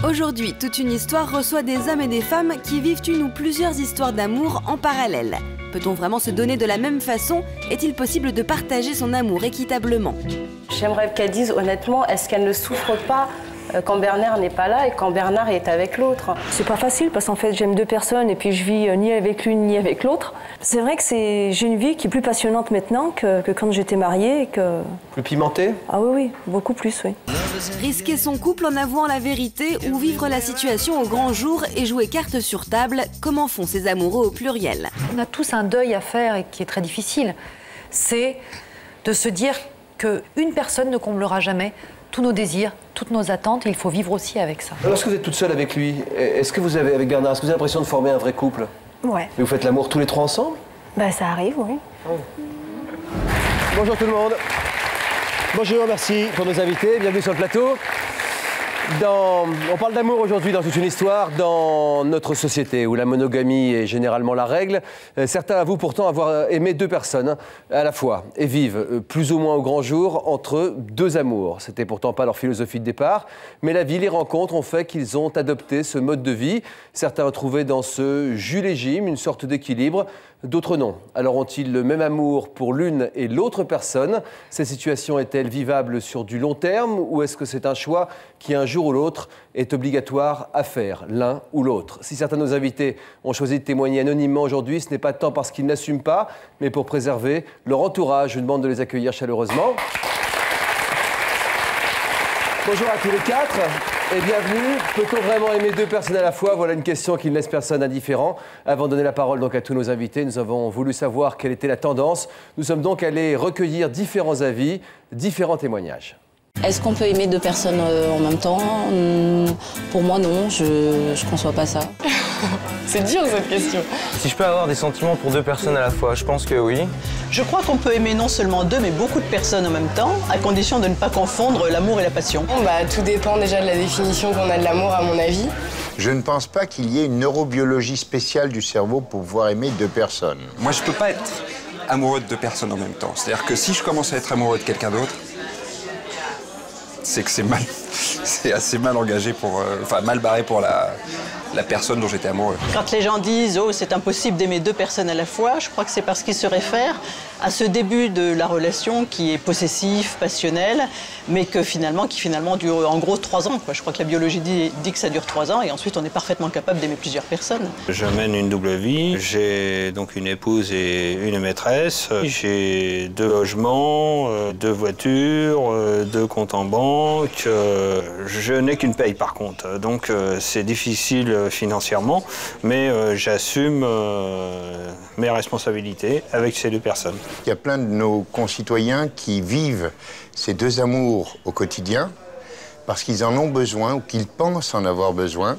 Aujourd'hui, Toute une histoire reçoit des hommes et des femmes qui vivent une ou plusieurs histoires d'amour en parallèle. Peut-on vraiment se donner de la même façon? Est-il possible de partager son amour équitablement? J'aimerais qu'elle dise honnêtement, est-ce qu'elle ne souffre pas quand Bernard n'est pas là et quand Bernard est avec l'autre? C'est pas facile parce qu'en fait j'aime deux personnes et puis je vis ni avec l'une ni avec l'autre. C'est vrai que j'ai une vie qui est plus passionnante maintenant que quand j'étais mariée. Et que... Plus pimentée? Ah oui, beaucoup plus, oui. Risquer son couple en avouant la vérité ou vivre la situation au grand jour et jouer carte sur table, comment font ces amoureux au pluriel? On a tous un deuil à faire et qui est très difficile. C'est de se dire qu'une personne ne comblera jamais tous nos désirs, toutes nos attentes, et il faut vivre aussi avec ça. Lorsque vous êtes toute seule avec lui, est-ce que vous avez, avec Bernard, est-ce que vous avez l'impression de former un vrai couple? Ouais. Et vous faites l'amour tous les trois ensemble? Ben ça arrive, oui. Oh. Bonjour tout le monde. Bonjour, merci pour nos invités. Bienvenue sur le plateau. On parle d'amour aujourd'hui dans Toute une histoire, dans notre société où la monogamie est généralement la règle. Certains avouent pourtant avoir aimé deux personnes à la fois et vivent plus ou moins au grand jour entre deux amours. C'était pourtant pas leur philosophie de départ, mais la vie, les rencontres ont fait qu'ils ont adopté ce mode de vie. Certains ont trouvé dans ce jus-légime une sorte d'équilibre, d'autres non. Alors ont-ils le même amour pour l'une et l'autre personne? Ces situations est-elle vivables sur du long terme ou est-ce que c'est un choix qui un jour ou l'autre est obligatoire à faire, l'un ou l'autre? Si certains de nos invités ont choisi de témoigner anonymement aujourd'hui, ce n'est pas tant parce qu'ils n'assument pas, mais pour préserver leur entourage. Je vous demande de les accueillir chaleureusement. Bonjour à tous les quatre et bienvenue. Peut-on vraiment aimer deux personnes à la fois? Voilà une question qui ne laisse personne indifférent. Avant de donner la parole donc à tous nos invités, nous avons voulu savoir quelle était la tendance. Nous sommes donc allés recueillir différents avis, différents témoignages. Est-ce qu'on peut aimer deux personnes en même temps? Pour moi, non, je ne conçois pas ça. C'est dur cette question. Si je peux avoir des sentiments pour deux personnes à la fois, je pense que oui. Je crois qu'on peut aimer non seulement deux, mais beaucoup de personnes en même temps, à condition de ne pas confondre l'amour et la passion. Tout dépend déjà de la définition qu'on a de l'amour, à mon avis. Je ne pense pas qu'il y ait une neurobiologie spéciale du cerveau pour pouvoir aimer deux personnes. Moi, je ne peux pas être amoureux de deux personnes en même temps. C'est-à-dire que si je commence à être amoureux de quelqu'un d'autre, c'est que c'est assez mal engagé mal barré pour la personne dont j'étais amoureux. Quand les gens disent « Oh, c'est impossible d'aimer deux personnes à la fois », je crois que c'est parce qu'ils se réfèrent à ce début de la relation qui est possessif, passionnel, mais qui finalement dure en gros 3 ans. Je crois que la biologie dit que ça dure 3 ans et ensuite on est parfaitement capable d'aimer plusieurs personnes. Je mène une double vie, j'ai donc une épouse et une maîtresse, j'ai 2 logements, 2 voitures, 2 comptes en banque, je n'ai qu'une paye par contre, donc c'est difficile financièrement, mais j'assume mes responsabilités avec ces 2 personnes. Il y a plein de nos concitoyens qui vivent ces 2 amours au quotidien parce qu'ils en ont besoin ou qu'ils pensent en avoir besoin.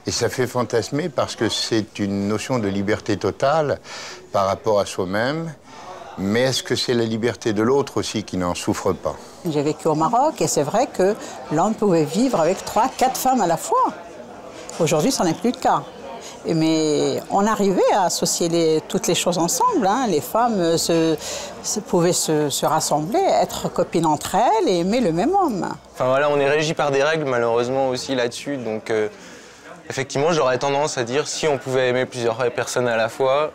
Et ça fait fantasmer parce que c'est une notion de liberté totale par rapport à soi-même. Mais est-ce que c'est la liberté de l'autre aussi qui n'en souffre pas? J'ai vécu au Maroc et c'est vrai que l'homme pouvait vivre avec 3, 4 femmes à la fois. Aujourd'hui, ça n'est plus le cas. Mais on arrivait à associer toutes les choses ensemble. Les femmes pouvaient se rassembler, être copines entre elles et aimer le même homme. Enfin voilà, on est régi par des règles malheureusement aussi là-dessus. Donc effectivement, j'aurais tendance à dire si on pouvait aimer plusieurs personnes à la fois,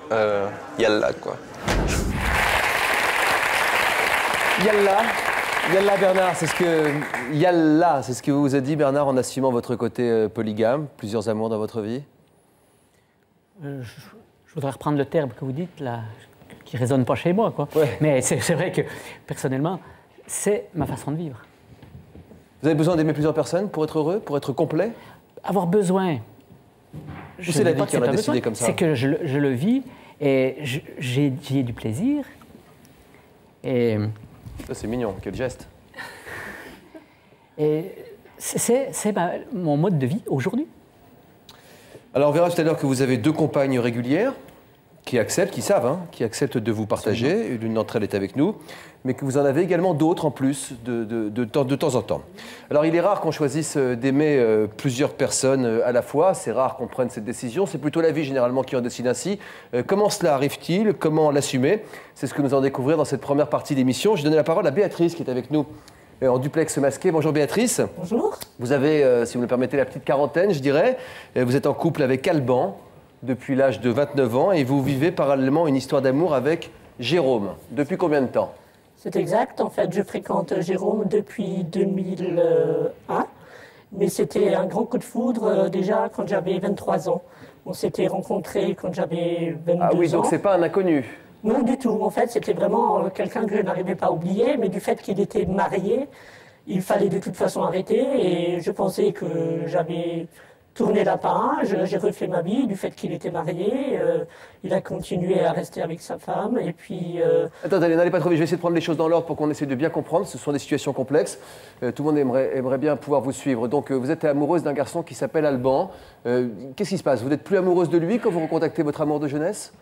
yallah quoi. Yallah Bernard, c'est ce que vous a dit Bernard en assumant votre côté polygame, plusieurs amours dans votre vie? Je voudrais reprendre le terme que vous dites là, qui ne résonne pas chez moi, quoi. Ouais. Mais c'est vrai que, personnellement, c'est ma façon de vivre. Vous avez besoin d'aimer plusieurs personnes pour être heureux, pour être complet? Avoir besoin. C'est la vie qui en a décidé comme ça. C'est que je le vis et j'ai du plaisir. Et... Ça, c'est mignon, quel geste. Et c'est mon mode de vie aujourd'hui. Alors, on verra tout à l'heure que vous avez 2 compagnes régulières qui acceptent de vous partager. L'une d'entre elles est avec nous, mais que vous en avez également d'autres en plus de temps en temps. Alors, il est rare qu'on choisisse d'aimer plusieurs personnes à la fois. C'est rare qu'on prenne cette décision. C'est plutôt la vie, généralement, qui en décide ainsi. Comment cela arrive-t-il? Comment l'assumer? C'est ce que nous allons découvrir dans cette première partie d'émission. Je vais donner la parole à Béatrice, qui est avec nous. en duplex masqué. Bonjour Béatrice. Bonjour. Vous avez, si vous me le permettez, la petite quarantaine, je dirais. Vous êtes en couple avec Alban depuis l'âge de 29 ans et vous vivez parallèlement une histoire d'amour avec Jérôme. Depuis combien de temps? C'est exact. En fait, je fréquente Jérôme depuis 2001. Mais c'était un grand coup de foudre déjà quand j'avais 23 ans. On s'était rencontrés quand j'avais 22 ans. Ah oui, donc c'est pas un inconnu? Non, du tout. En fait, c'était vraiment quelqu'un que je n'arrivais pas à oublier, mais du fait qu'il était marié, il fallait de toute façon arrêter. Et je pensais que j'avais tourné la page, j'ai refait ma vie. Du fait qu'il était marié, il a continué à rester avec sa femme. Et puis. Attendez, n'allez pas trop vite. Je vais essayer de prendre les choses dans l'ordre pour qu'on essaie de bien comprendre. Ce sont des situations complexes. Tout le monde aimerait bien pouvoir vous suivre. Donc, vous êtes amoureuse d'un garçon qui s'appelle Alban. Qu'est-ce qui se passe? Vous n'êtes plus amoureuse de lui quand vous recontactez votre amour de jeunesse?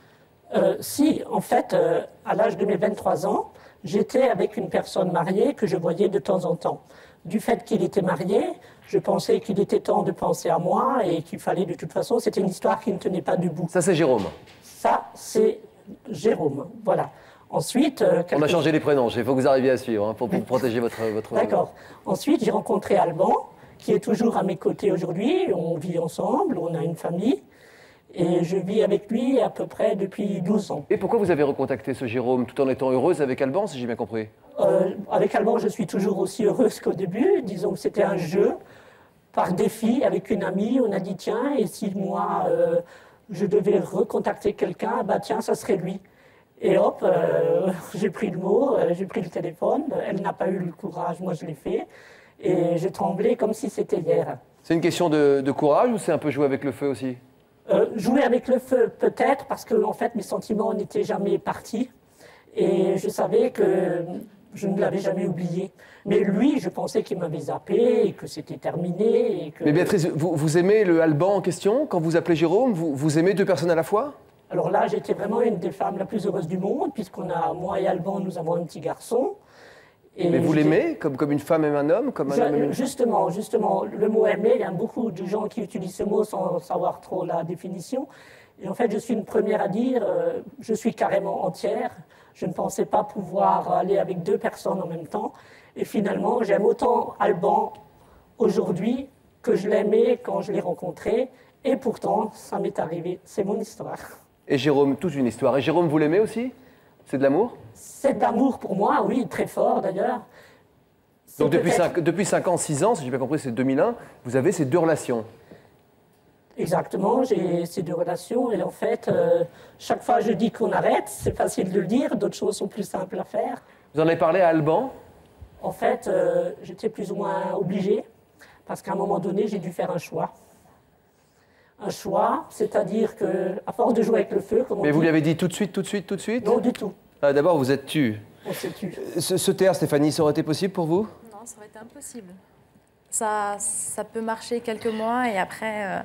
Si, en fait, à l'âge de mes 23 ans, j'étais avec une personne mariée que je voyais de temps en temps. Du fait qu'il était marié, je pensais qu'il était temps de penser à moi et qu'il fallait de toute façon, c'était une histoire qui ne tenait pas debout. Ça, c'est Jérôme. Ça, c'est Jérôme, voilà. Ensuite... On a changé les prénoms, il faut que vous arriviez à suivre hein, pour protéger votre... D'accord. Ensuite, j'ai rencontré Alban, qui est toujours à mes côtés aujourd'hui. On vit ensemble, on a une famille. Et je vis avec lui à peu près depuis 12 ans. Et pourquoi vous avez recontacté ce Jérôme tout en étant heureuse avec Alban, si j'ai bien compris? Avec Alban, je suis toujours aussi heureuse qu'au début. Disons que c'était un jeu, par défi, avec une amie. On a dit, tiens, et si moi, je devais recontacter quelqu'un, bah tiens, ça serait lui. Et hop, j'ai pris le mot, j'ai pris le téléphone. Elle n'a pas eu le courage, moi je l'ai fait. Et j'ai tremblé comme si c'était hier. C'est une question de courage ou c'est un peu jouer avec le feu aussi? Jouer avec le feu, peut-être, parce que en fait, mes sentiments n'étaient jamais partis. Et je savais que je ne l'avais jamais oublié. Mais lui, je pensais qu'il m'avait zappé et que c'était terminé. Et que... Mais Béatrice, vous aimez le Alban en question? Quand vous appelez Jérôme, vous aimez deux personnes à la fois? Alors là, j'étais vraiment une des femmes la plus heureuse du monde, puisqu'on a, moi et Alban, nous avons un petit garçon. Et mais vous l'aimez comme une femme aime un homme, comme un homme aime une... Justement, le mot aimer, il y a beaucoup de gens qui utilisent ce mot sans savoir trop la définition. Et en fait, je suis une première à dire, je suis carrément entière. Je ne pensais pas pouvoir aller avec deux personnes en même temps. Et finalement, j'aime autant Alban aujourd'hui que je l'aimais quand je l'ai rencontré. Et pourtant, ça m'est arrivé. C'est mon histoire. Et Jérôme, toute une histoire. Et Jérôme, vous l'aimez aussi? C'est de l'amour? C'est de l'amour pour moi, oui, très fort d'ailleurs. Donc depuis 5 ans, 6 ans, si j'ai bien compris, c'est 2001, vous avez ces deux relations. Exactement, j'ai ces deux relations et en fait, chaque fois je dis qu'on arrête, c'est facile de le dire, d'autres choses sont plus simples à faire. Vous en avez parlé à Alban? En fait, j'étais plus ou moins obligée, parce qu'à un moment donné, j'ai dû faire un choix. Un choix, c'est-à-dire qu'à force de jouer avec le feu... Mais vous lui avez dit tout de suite, tout de suite, tout de suite? Non, du tout. Ah, d'abord, vous êtes tu. On s'est tu. Se taire, Stéphanie, ça aurait été possible pour vous? Non, ça aurait été impossible. Ça peut marcher quelques mois et après,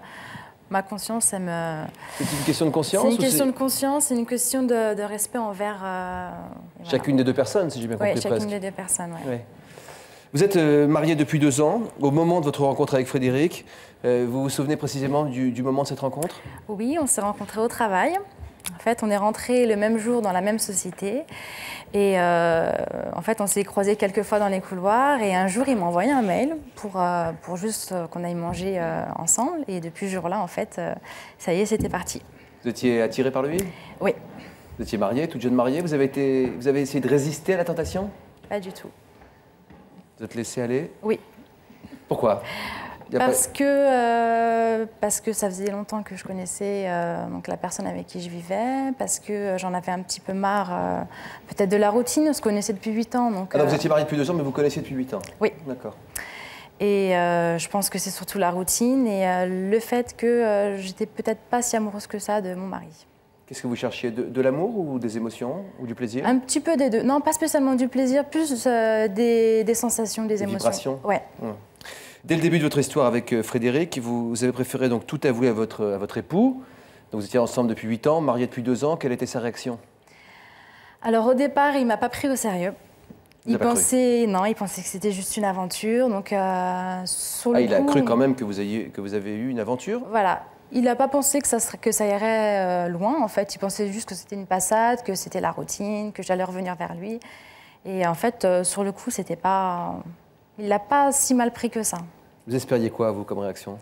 ma conscience, elle me... C'est une question de conscience? C'est une question de conscience, c'est une question de respect envers... Chacune des deux personnes, si j'ai bien compris. Oui, chacune des deux personnes, oui. Ouais. Vous êtes mariée depuis 2 ans. Au moment de votre rencontre avec Frédéric, vous vous souvenez précisément du moment de cette rencontre? Oui, on s'est rencontrés au travail. En fait, on est rentrés le même jour dans la même société. Et en fait, on s'est croisés quelques fois dans les couloirs. Et un jour, il m'a envoyé un mail pour juste qu'on aille manger ensemble. Et depuis ce jour-là, en fait, ça y est, c'était parti. Vous étiez attirée par lui? Oui. Vous étiez mariée, toute jeune mariée. Vous avez essayé de résister à la tentation? Pas du tout. Vous êtes laissée aller? Oui. Pourquoi? Parce que ça faisait longtemps que je connaissais donc la personne avec qui je vivais, parce que j'en avais un petit peu marre peut-être de la routine, on se connaissait depuis 8 ans. Donc, alors vous étiez mariée depuis 2 ans, mais vous connaissiez depuis 8 ans? Oui. D'accord. Et je pense que c'est surtout la routine et le fait que j'étais peut-être pas si amoureuse que ça de mon mari. Qu'est-ce que vous cherchiez? De l'amour ou des émotions ou du plaisir? Un petit peu des deux. Non, pas spécialement du plaisir, plus des sensations, des émotions. Vibrations? Ouais. Dès le début de votre histoire avec Frédéric, vous avez préféré donc tout avouer à votre époux. Donc vous étiez ensemble depuis 8 ans, mariés depuis 2 ans. Quelle était sa réaction? Alors au départ, il ne m'a pas pris au sérieux. Il pensait que c'était juste une aventure. Donc, il a cru quand même que vous avez eu une aventure? Voilà. Il n'a pas pensé que ça irait loin, en fait. Il pensait juste que c'était une passade, que c'était la routine, que j'allais revenir vers lui. Et en fait, sur le coup, c'était pas Il l'a pas si mal pris que ça. Vous espériez quoi, vous, comme réaction?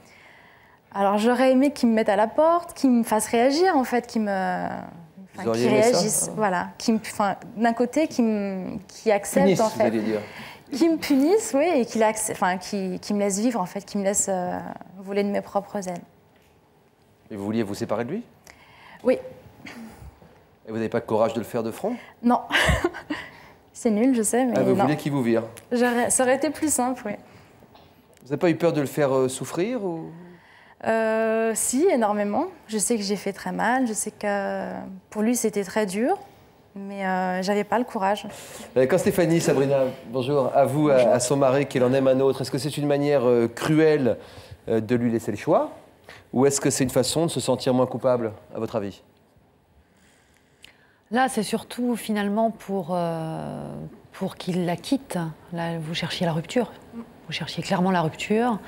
Alors j'aurais aimé qu'il me mette à la porte, qu'il me fasse réagir, en fait, qu'il réagisse, voilà, d'un côté, qui accepte, punisse, en fait, vous allez dire. Qui me punisse, oui, et qui me laisse vivre, en fait, qui me laisse voler de mes propres ailes. Et vous vouliez vous séparer de lui? Oui. Et vous n'avez pas le courage de le faire de front? Non. C'est nul, je sais, mais vous non. voulez qu'il vous vire? Ça aurait été plus simple, oui. Vous n'avez pas eu peur de le faire souffrir ou... Si, énormément. Je sais que j'ai fait très mal, je sais que pour lui c'était très dur, mais j'avais pas le courage. Quand Stéphanie, Sabrina, bonjour, avoue à son mari qu'il en aime un autre, est-ce que c'est une manière cruelle de lui laisser le choix? Ou est-ce que c'est une façon de se sentir moins coupable, à votre avis? Là, c'est surtout finalement pour qu'il la quitte. Là, vous cherchiez la rupture. Vous cherchiez clairement la rupture.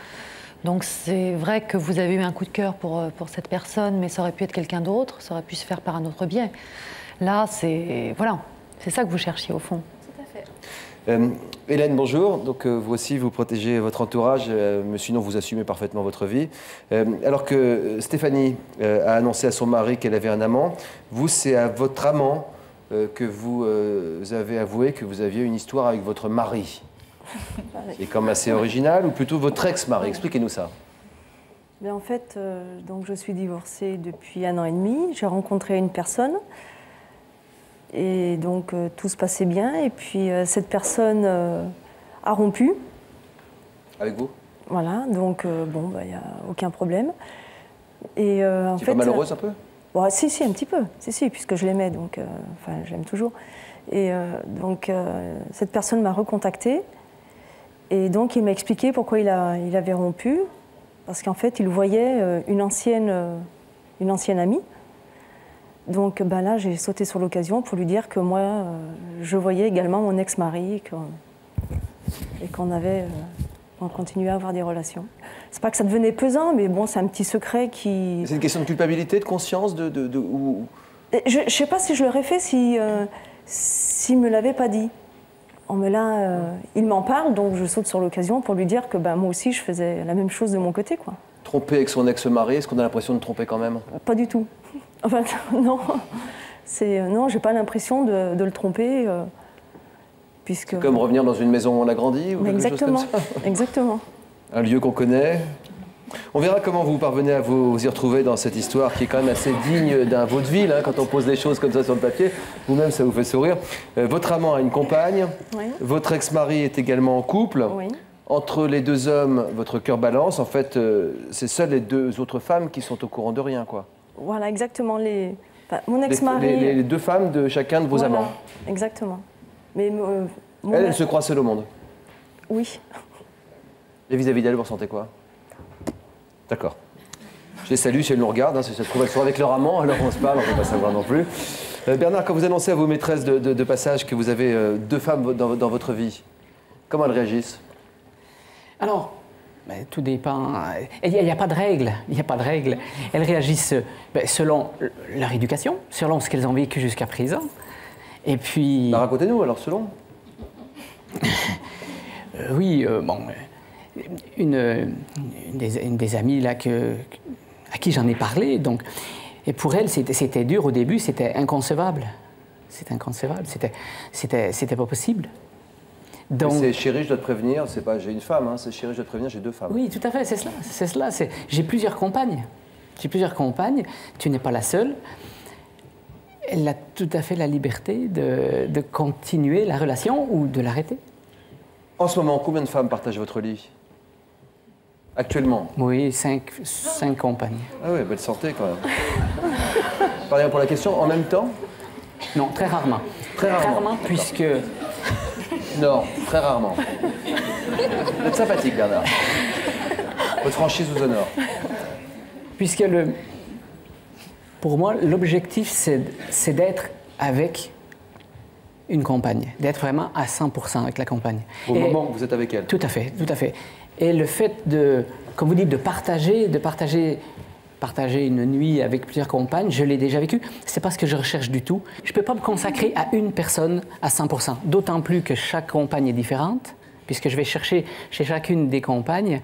Donc c'est vrai que vous avez eu un coup de cœur pour cette personne, mais ça aurait pu être quelqu'un d'autre, ça aurait pu se faire par un autre biais. Là, c'est ça que vous cherchiez au fond. Tout à fait. Hélène, bonjour. Donc vous aussi, vous protégez votre entourage, mais sinon vous assumez parfaitement votre vie. Alors que Stéphanie a annoncé à son mari qu'elle avait un amant, vous, c'est à votre amant que vous avez avoué que vous aviez une histoire avec votre mari. C'est comme assez original, ou plutôt votre ex-mari? Expliquez-nous ça. Mais en fait, donc je suis divorcée depuis 1 an et demi. J'ai rencontré une personne. Et donc tout se passait bien. Et puis cette personne a rompu. Avec vous? Voilà, donc bon, il n'y a aucun problème. Et en fait, pas malheureuse un peu? Bon, si, un petit peu. Si, puisque je l'aimais, donc enfin, je l'aime toujours. Et donc cette personne m'a recontactée. Et donc, il m'a expliqué pourquoi il avait rompu. Parce qu'en fait, il voyait une ancienne amie. Donc là, j'ai sauté sur l'occasion pour lui dire que moi, je voyais également mon ex-mari et qu'on continuait à avoir des relations. C'est pas que ça devenait pesant, mais bon, c'est un petit secret qui... C'est une question de culpabilité, de conscience, Je ne sais pas si je l'aurais fait s'il ne me l'avait pas dit. Mais là, il m'en parle, donc je saute sur l'occasion pour lui dire que moi aussi, je faisais la même chose de mon côté, quoi. Tromper avec son ex-mari, est-ce qu'on a l'impression de tromper quand même? Pas du tout. Enfin, non. Non, j'ai pas l'impression de le tromper, puisque... C'est comme revenir dans une maison où on a grandi ou quelque exactement, chose comme ça. Exactement. Un lieu qu'on connaît. On verra comment vous parvenez à vous y retrouver dans cette histoire qui est quand même assez digne d'un vaudeville, hein, quand on pose des choses comme ça sur le papier. Vous-même, ça vous fait sourire. Votre amant a une compagne. Oui. Votre ex-mari est également en couple. Oui. Entre les deux hommes, votre cœur balance. En fait, c'est seules les deux autres femmes qui sont au courant de rien, quoi. Voilà, exactement. Mon ex-mari... Les deux femmes de chacun de vos amants. Exactement. Mais elle se croit seule au monde. Oui. Et vis-à-vis d'elle, vous ressentez quoi? D'accord. Je les salue si elles nous regardent. Si ça se trouve, elles sont avec leur amant, alors on se parle, on ne peut pas savoir non plus. Bernard, quand vous annoncez à vos maîtresses de passage que vous avez deux femmes dans votre vie, comment elles réagissent? Alors, tout dépend. Il n'y a pas de règle. Il n'y a pas de règle. Elles réagissent selon leur éducation, selon ce qu'elles ont vécu jusqu'à présent. Et puis... Racontez-nous alors, selon. Oui, bon... Une des amies là, à qui j'en ai parlé, donc, et pour elle, c'était dur au début, c'était inconcevable. C'était inconcevable, c'était pas possible. Donc, c'est chérie, je dois te prévenir, c'est pas j'ai une femme, hein, c'est chérie, je dois te prévenir, j'ai deux femmes. Oui, tout à fait, c'est cela. J'ai plusieurs compagnes. Tu n'es pas la seule. Elle a tout à fait la liberté de continuer la relation ou de l'arrêter. En ce moment, combien de femmes partagent votre lit? Actuellement? Oui, 5 compagnes. Ah oui, belle santé quand même. Pardon pour la question, en même temps? Non, très rarement. Très rarement, puisque... Non, très rarement. Vous êtes sympathique, Bernard. Votre franchise vous honore. Puisque pour moi, l'objectif, c'est d'être avec une compagne, d'être vraiment à 100% avec la compagne. Au moment où vous êtes avec elle? Tout à fait, tout à fait. Et le fait comme vous dites, de partager une nuit avec plusieurs compagnes, je l'ai déjà vécu. C'est pas ce que je recherche du tout. Je peux pas me consacrer à une personne à 100%. D'autant plus que chaque compagne est différente. puisque je vais chercher chez chacune des compagnes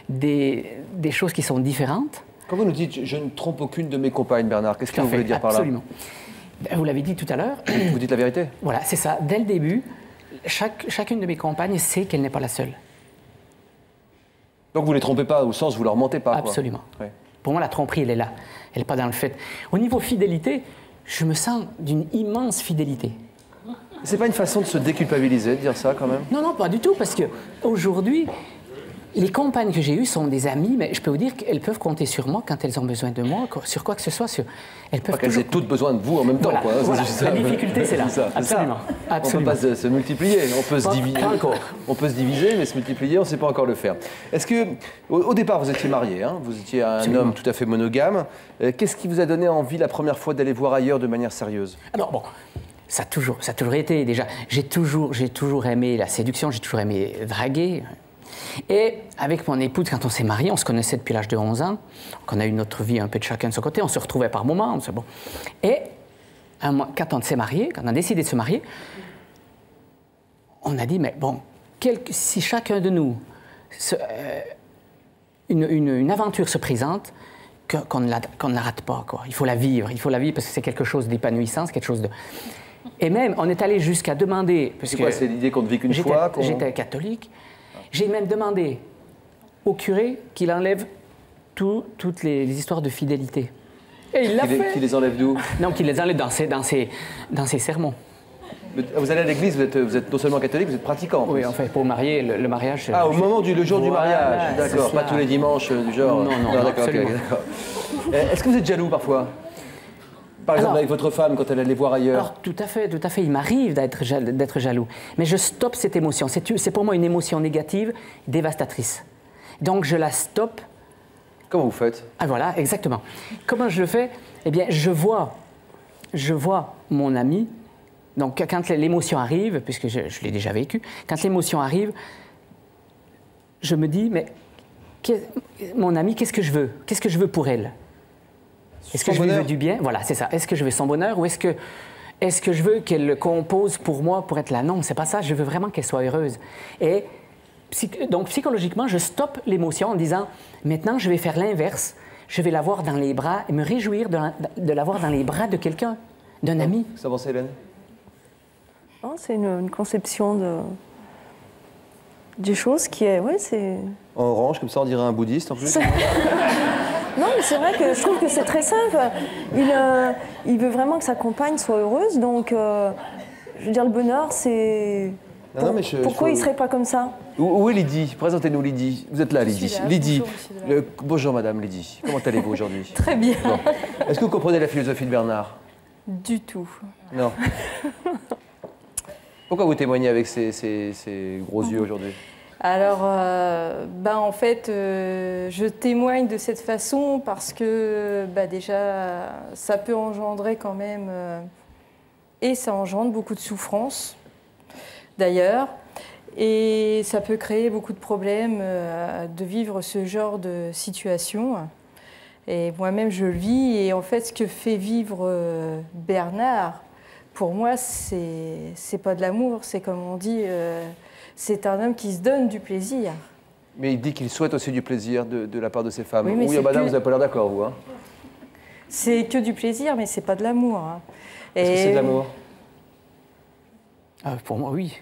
des choses qui sont différentes. Quand vous nous dites « je ne trompe aucune de mes compagnes », Bernard, qu'est-ce que vous voulez dire par là? Absolument. Vous l'avez dit tout à l'heure. Vous dites la vérité? Voilà, c'est ça. Dès le début, chacune de mes compagnes sait qu'elle n'est pas la seule. Donc vous ne les trompez pas, au sens où vous leur mentez pas? Absolument. Ouais. Pour moi, la tromperie, elle est là. Elle n'est pas dans le fait. Au niveau fidélité, je me sens d'une immense fidélité. C'est pas une façon de se déculpabiliser, de dire ça quand même? Non, non, pas du tout, parce qu'aujourd'hui, les compagnes que j'ai eues sont des amies, mais je peux vous dire qu'elles peuvent compter sur moi quand elles ont besoin de moi, sur quoi que ce soit. Elles peuvent qu'elles aient toutes besoin de vous en même temps. Voilà, Quoi. voilà. La difficulté, c'est là. Absolument. Absolument. On ne peut pas se multiplier, on peut se diviser. Pas encore. On peut se diviser, mais se multiplier, on ne sait pas encore le faire. Est-ce que, au départ, vous étiez marié, hein, vous étiez un homme tout à fait monogame. Qu'est-ce qui vous a donné envie la première fois d'aller voir ailleurs de manière sérieuse? Alors bon, ça a toujours été déjà. J'ai toujours aimé la séduction, j'ai toujours aimé draguer. Et avec mon épouse, quand on s'est mariés, on se connaissait depuis l'âge de 11 ans, qu'on a eu notre vie un peu de chacun de son côté, on se retrouvait par moments. Bon. Et quand on s'est mariés, quand on a décidé de se marier, on a dit, mais bon, si chacun de nous, une aventure se présente, qu'on ne la rate pas, quoi. Il faut la vivre parce que c'est quelque chose d'épanouissant, c'est quelque chose de... Et même, on est allé jusqu'à demander... C'est quoi, c'est l'idée qu'on ne vit qu'une fois? J'étais catholique. J'ai même demandé au curé qu'il enlève toutes les histoires de fidélité. Et il l'a fait. Qu'il les enlève d'où? Non, qu'il les enlève dans ses sermons. Vous allez à l'église, vous êtes non seulement catholique, vous êtes pratiquant. Oui, en fait, pour marier, le mariage... Ah, au moment le jour du mariage, d'accord, pas tous les dimanches du genre... Non, d'accord. Est-ce que vous êtes jaloux parfois? Par exemple, avec votre femme, quand elle allait voir ailleurs? Alors, tout à fait. Il m'arrive d'être jaloux. Mais je stoppe cette émotion. C'est pour moi une émotion négative, dévastatrice. Donc, je la stoppe. Comment vous faites? Ah, voilà, exactement. Comment je le fais? Eh bien, je vois mon ami. Donc, quand l'émotion arrive, puisque je l'ai déjà vécu, quand l'émotion arrive, je me dis, mais mon ami, qu'est-ce que je veux? Qu'est-ce que je veux pour elle? Est-ce que je lui veux du bien? Voilà, c'est ça. Est-ce que je veux son bonheur ou est-ce que je veux qu'elle compose pour moi pour être là? Non, c'est pas ça. Je veux vraiment qu'elle soit heureuse. Et donc, psychologiquement, je stoppe l'émotion en disant, maintenant, je vais faire l'inverse. Je vais l'avoir dans les bras et me réjouir de l'avoir dans les bras de quelqu'un, d'un ami. Ça avance, Hélène? C'est une conception des choses qui est... Ouais, c'est... En orange, comme ça, on dirait un bouddhiste en plus. Non, mais c'est vrai que je trouve que c'est très simple. Il veut vraiment que sa compagne soit heureuse, donc je veux dire, le bonheur, c'est... Pourquoi il ne serait pas comme ça? Où est Lydie? Présentez-nous Lydie. Vous êtes là, Lydie. Lydie. Bonjour, madame Lydie. Comment allez-vous aujourd'hui? Très bien. Bon. Est-ce que vous comprenez la philosophie de Bernard? Du tout. Non. Pourquoi vous témoignez avec ces gros yeux aujourd'hui? Alors, en fait, je témoigne de cette façon parce que déjà, ça peut engendrer quand même, et ça engendre beaucoup de souffrance, d'ailleurs, et ça peut créer beaucoup de problèmes de vivre ce genre de situation. Et moi-même, je le vis, et en fait, ce que fait vivre Bernard, pour moi, c'est pas de l'amour, c'est comme on dit... c'est un homme qui se donne du plaisir. Mais il dit qu'il souhaite aussi du plaisir de la part de ses femmes. Oui, madame, vous n'avez pas l'air d'accord, vous, hein? C'est que du plaisir, mais c'est pas de l'amour. Hein. Est-ce que c'est de l'amour? Pour moi, oui.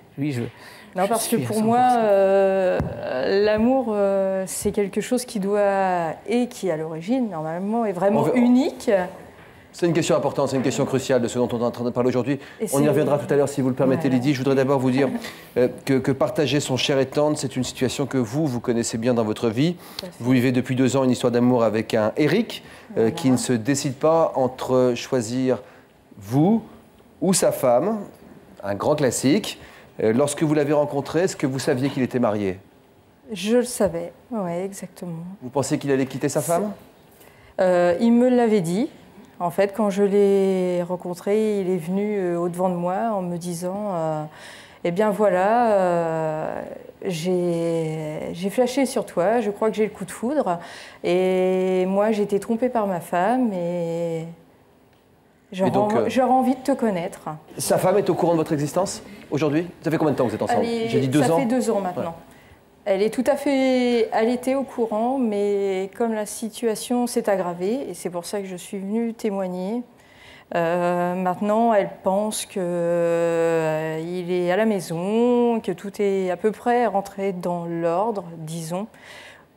Non, parce que pour moi, l'amour, c'est quelque chose qui doit, et qui à l'origine, normalement, est vraiment unique. C'est une question importante, c'est une question cruciale de ce dont on est en train de parler aujourd'hui. On y reviendra tout à l'heure si vous le permettez, Lydie. Je voudrais d'abord vous dire que partager son cher et tendre, c'est une situation que vous connaissez bien dans votre vie. Vous vivez depuis 2 ans une histoire d'amour avec un Eric qui ne se décide pas entre choisir vous ou sa femme, un grand classique. Lorsque vous l'avez rencontré, est-ce que vous saviez qu'il était marié? Je le savais, oui, exactement. Vous pensiez qu'il allait quitter sa femme? Il me l'avait dit. En fait, quand je l'ai rencontré, il est venu au-devant de moi en me disant eh bien voilà, j'ai flashé sur toi, je crois que j'ai le coup de foudre. Et moi, j'ai été trompée par ma femme J'aurais envie de te connaître. Sa femme est au courant de votre existence aujourd'hui? Ça fait combien de temps que vous êtes ensemble? J'ai dit 2 ans. Ça fait 2 ans maintenant. Ouais. Elle est tout à fait... Elle était au courant, mais comme la situation s'est aggravée, et c'est pour ça que je suis venue témoigner, maintenant elle pense qu'il est à la maison, que tout est à peu près rentré dans l'ordre, disons,